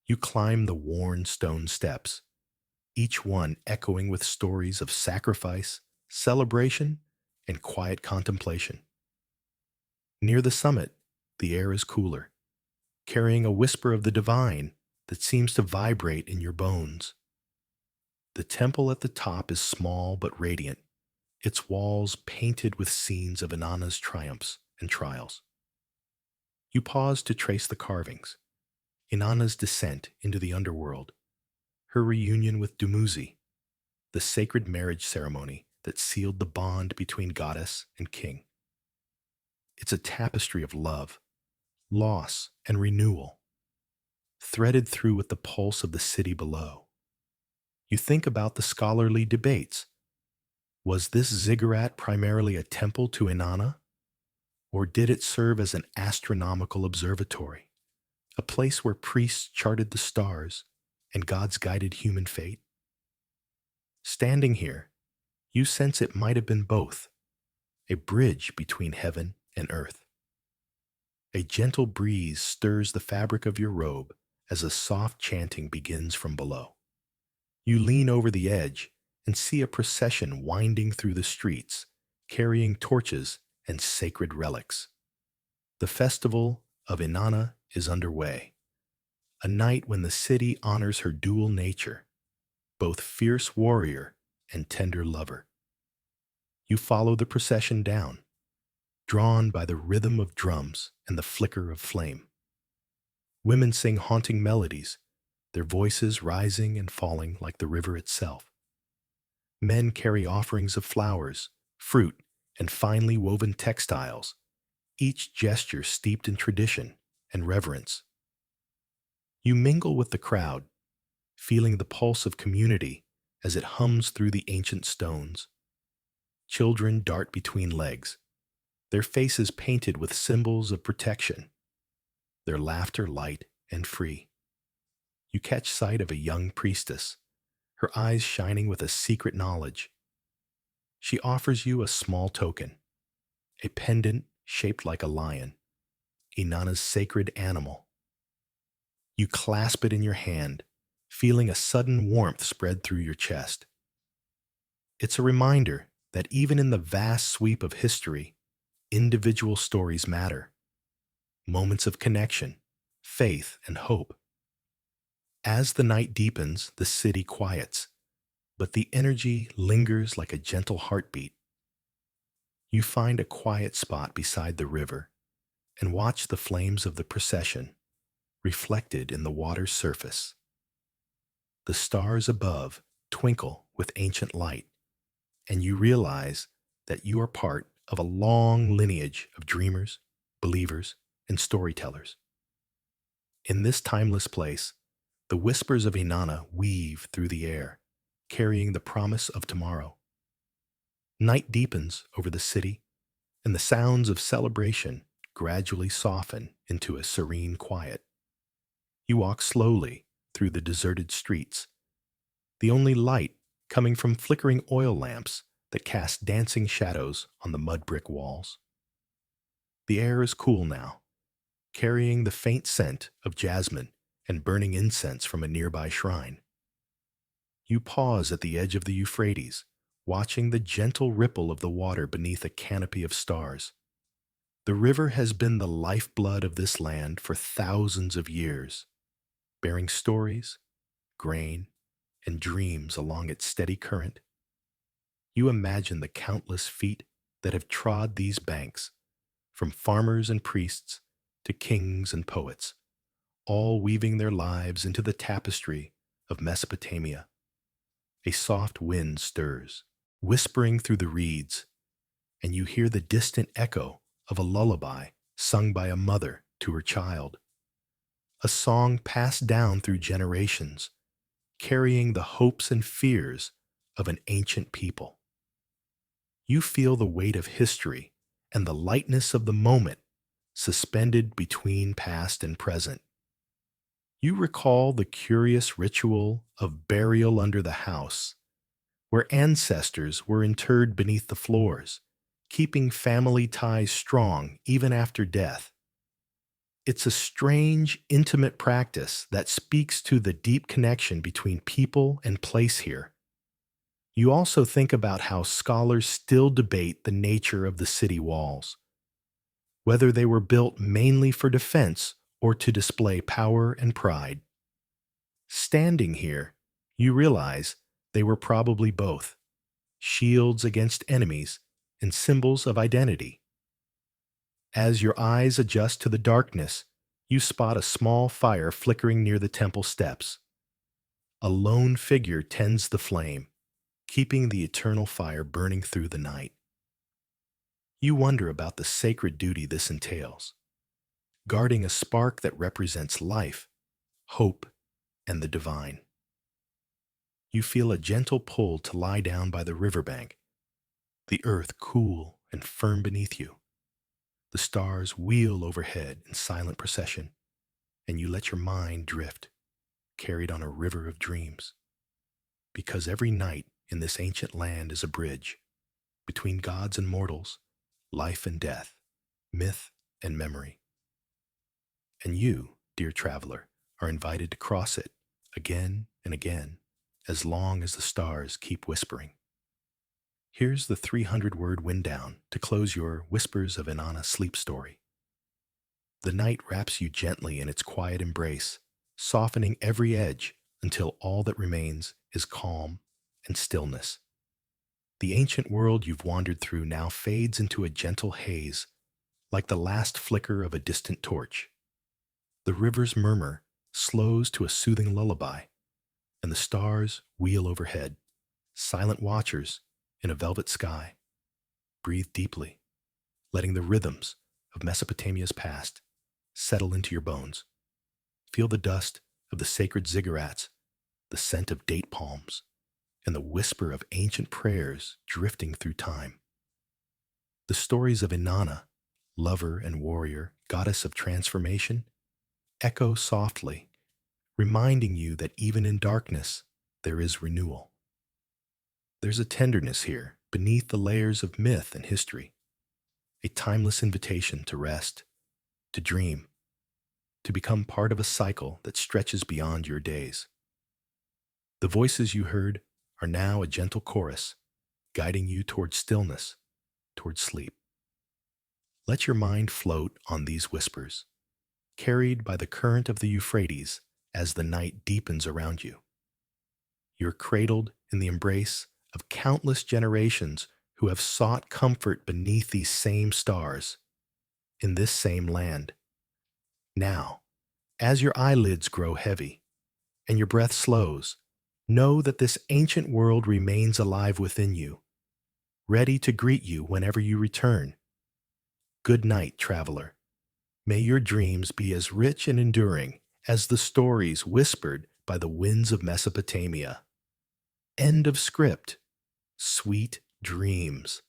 You climb the worn stone steps, each one echoing with stories of sacrifice, celebration, and quiet contemplation. Near the summit, the air is cooler, carrying a whisper of the divine that seems to vibrate in your bones. The temple at the top is small but radiant, its walls painted with scenes of Inanna's triumphs and trials. You pause to trace the carvings, Inanna's descent into the underworld, her reunion with Dumuzi, the sacred marriage ceremony that sealed the bond between goddess and king. It's a tapestry of love, loss, and renewal, threaded through with the pulse of the city below. You think about the scholarly debates. Was this ziggurat primarily a temple to Inanna, or did it serve as an astronomical observatory, a place where priests charted the stars and gods guided human fate? Standing here, you sense it might have been both, a bridge between heaven and earth. A gentle breeze stirs the fabric of your robe as a soft chanting begins from below. You lean over the edge and see a procession winding through the streets, carrying torches and sacred relics. The festival of Inanna is underway, a night when the city honors her dual nature, both fierce warrior and tender lover. You follow the procession down, drawn by the rhythm of drums and the flicker of flame. Women sing haunting melodies, their voices rising and falling like the river itself. Men carry offerings of flowers, fruit, and finely woven textiles, each gesture steeped in tradition and reverence. You mingle with the crowd, feeling the pulse of community as it hums through the ancient stones. Children dart between legs, their faces painted with symbols of protection, their laughter light and free. You catch sight of a young priestess, her eyes shining with a secret knowledge. She offers you a small token, a pendant shaped like a lion, Inanna's sacred animal. You clasp it in your hand, feeling a sudden warmth spread through your chest. It's a reminder that even in the vast sweep of history, individual stories matter. Moments of connection, faith, and hope. As the night deepens, the city quiets, but the energy lingers like a gentle heartbeat. You find a quiet spot beside the river and watch the flames of the procession reflected in the water's surface. The stars above twinkle with ancient light, and you realize that you are part of a long lineage of dreamers, believers, and storytellers. In this timeless place, the whispers of Inanna weave through the air, carrying the promise of tomorrow. Night deepens over the city, and the sounds of celebration gradually soften into a serene quiet. You walk slowly through the deserted streets, the only light coming from flickering oil lamps that cast dancing shadows on the mud brick walls. The air is cool now, carrying the faint scent of jasmine and burning incense from a nearby shrine. You pause at the edge of the Euphrates, watching the gentle ripple of the water beneath a canopy of stars. The river has been the lifeblood of this land for thousands of years, bearing stories, grain, and dreams along its steady current. You imagine the countless feet that have trod these banks, from farmers and priests to kings and poets, all weaving their lives into the tapestry of Mesopotamia. A soft wind stirs, whispering through the reeds, and you hear the distant echo of a lullaby sung by a mother to her child, a song passed down through generations, carrying the hopes and fears of an ancient people. You feel the weight of history and the lightness of the moment suspended between past and present. You recall the curious ritual of burial under the house, where ancestors were interred beneath the floors, keeping family ties strong even after death. It's a strange, intimate practice that speaks to the deep connection between people and place here. You also think about how scholars still debate the nature of the city walls, whether they were built mainly for defense or to display power and pride. Standing here, you realize they were probably both shields against enemies and symbols of identity. As your eyes adjust to the darkness, you spot a small fire flickering near the temple steps. A lone figure tends the flame, keeping the eternal fire burning through the night. You wonder about the sacred duty this entails, guarding a spark that represents life, hope, and the divine. You feel a gentle pull to lie down by the riverbank, the earth cool and firm beneath you. The stars wheel overhead in silent procession, and you let your mind drift, carried on a river of dreams. Because every night in this ancient land is a bridge between gods and mortals, life and death, myth and memory. And you, dear traveler, are invited to cross it again and again, as long as the stars keep whispering. Here's the 300-word wind down to close your Whispers of Inanna sleep story. The night wraps you gently in its quiet embrace, softening every edge until all that remains is calm and stillness. The ancient world you've wandered through now fades into a gentle haze, like the last flicker of a distant torch. The river's murmur slows to a soothing lullaby, and the stars wheel overhead, silent watchers in a velvet sky. Breathe deeply, letting the rhythms of Mesopotamia's past settle into your bones. Feel the dust of the sacred ziggurats, the scent of date palms, and the whisper of ancient prayers drifting through time. The stories of Inanna, lover and warrior, goddess of transformation, echo softly, reminding you that even in darkness, there is renewal. There's a tenderness here beneath the layers of myth and history, a timeless invitation to rest, to dream, to become part of a cycle that stretches beyond your days. The voices you heard are now a gentle chorus, guiding you toward stillness, toward sleep. Let your mind float on these whispers, carried by the current of the Euphrates as the night deepens around you. You're cradled in the embrace of countless generations who have sought comfort beneath these same stars, in this same land. Now, as your eyelids grow heavy and your breath slows, know that this ancient world remains alive within you, ready to greet you whenever you return. Good night, traveler. May your dreams be as rich and enduring as the stories whispered by the winds of Mesopotamia. End of script. Sweet dreams.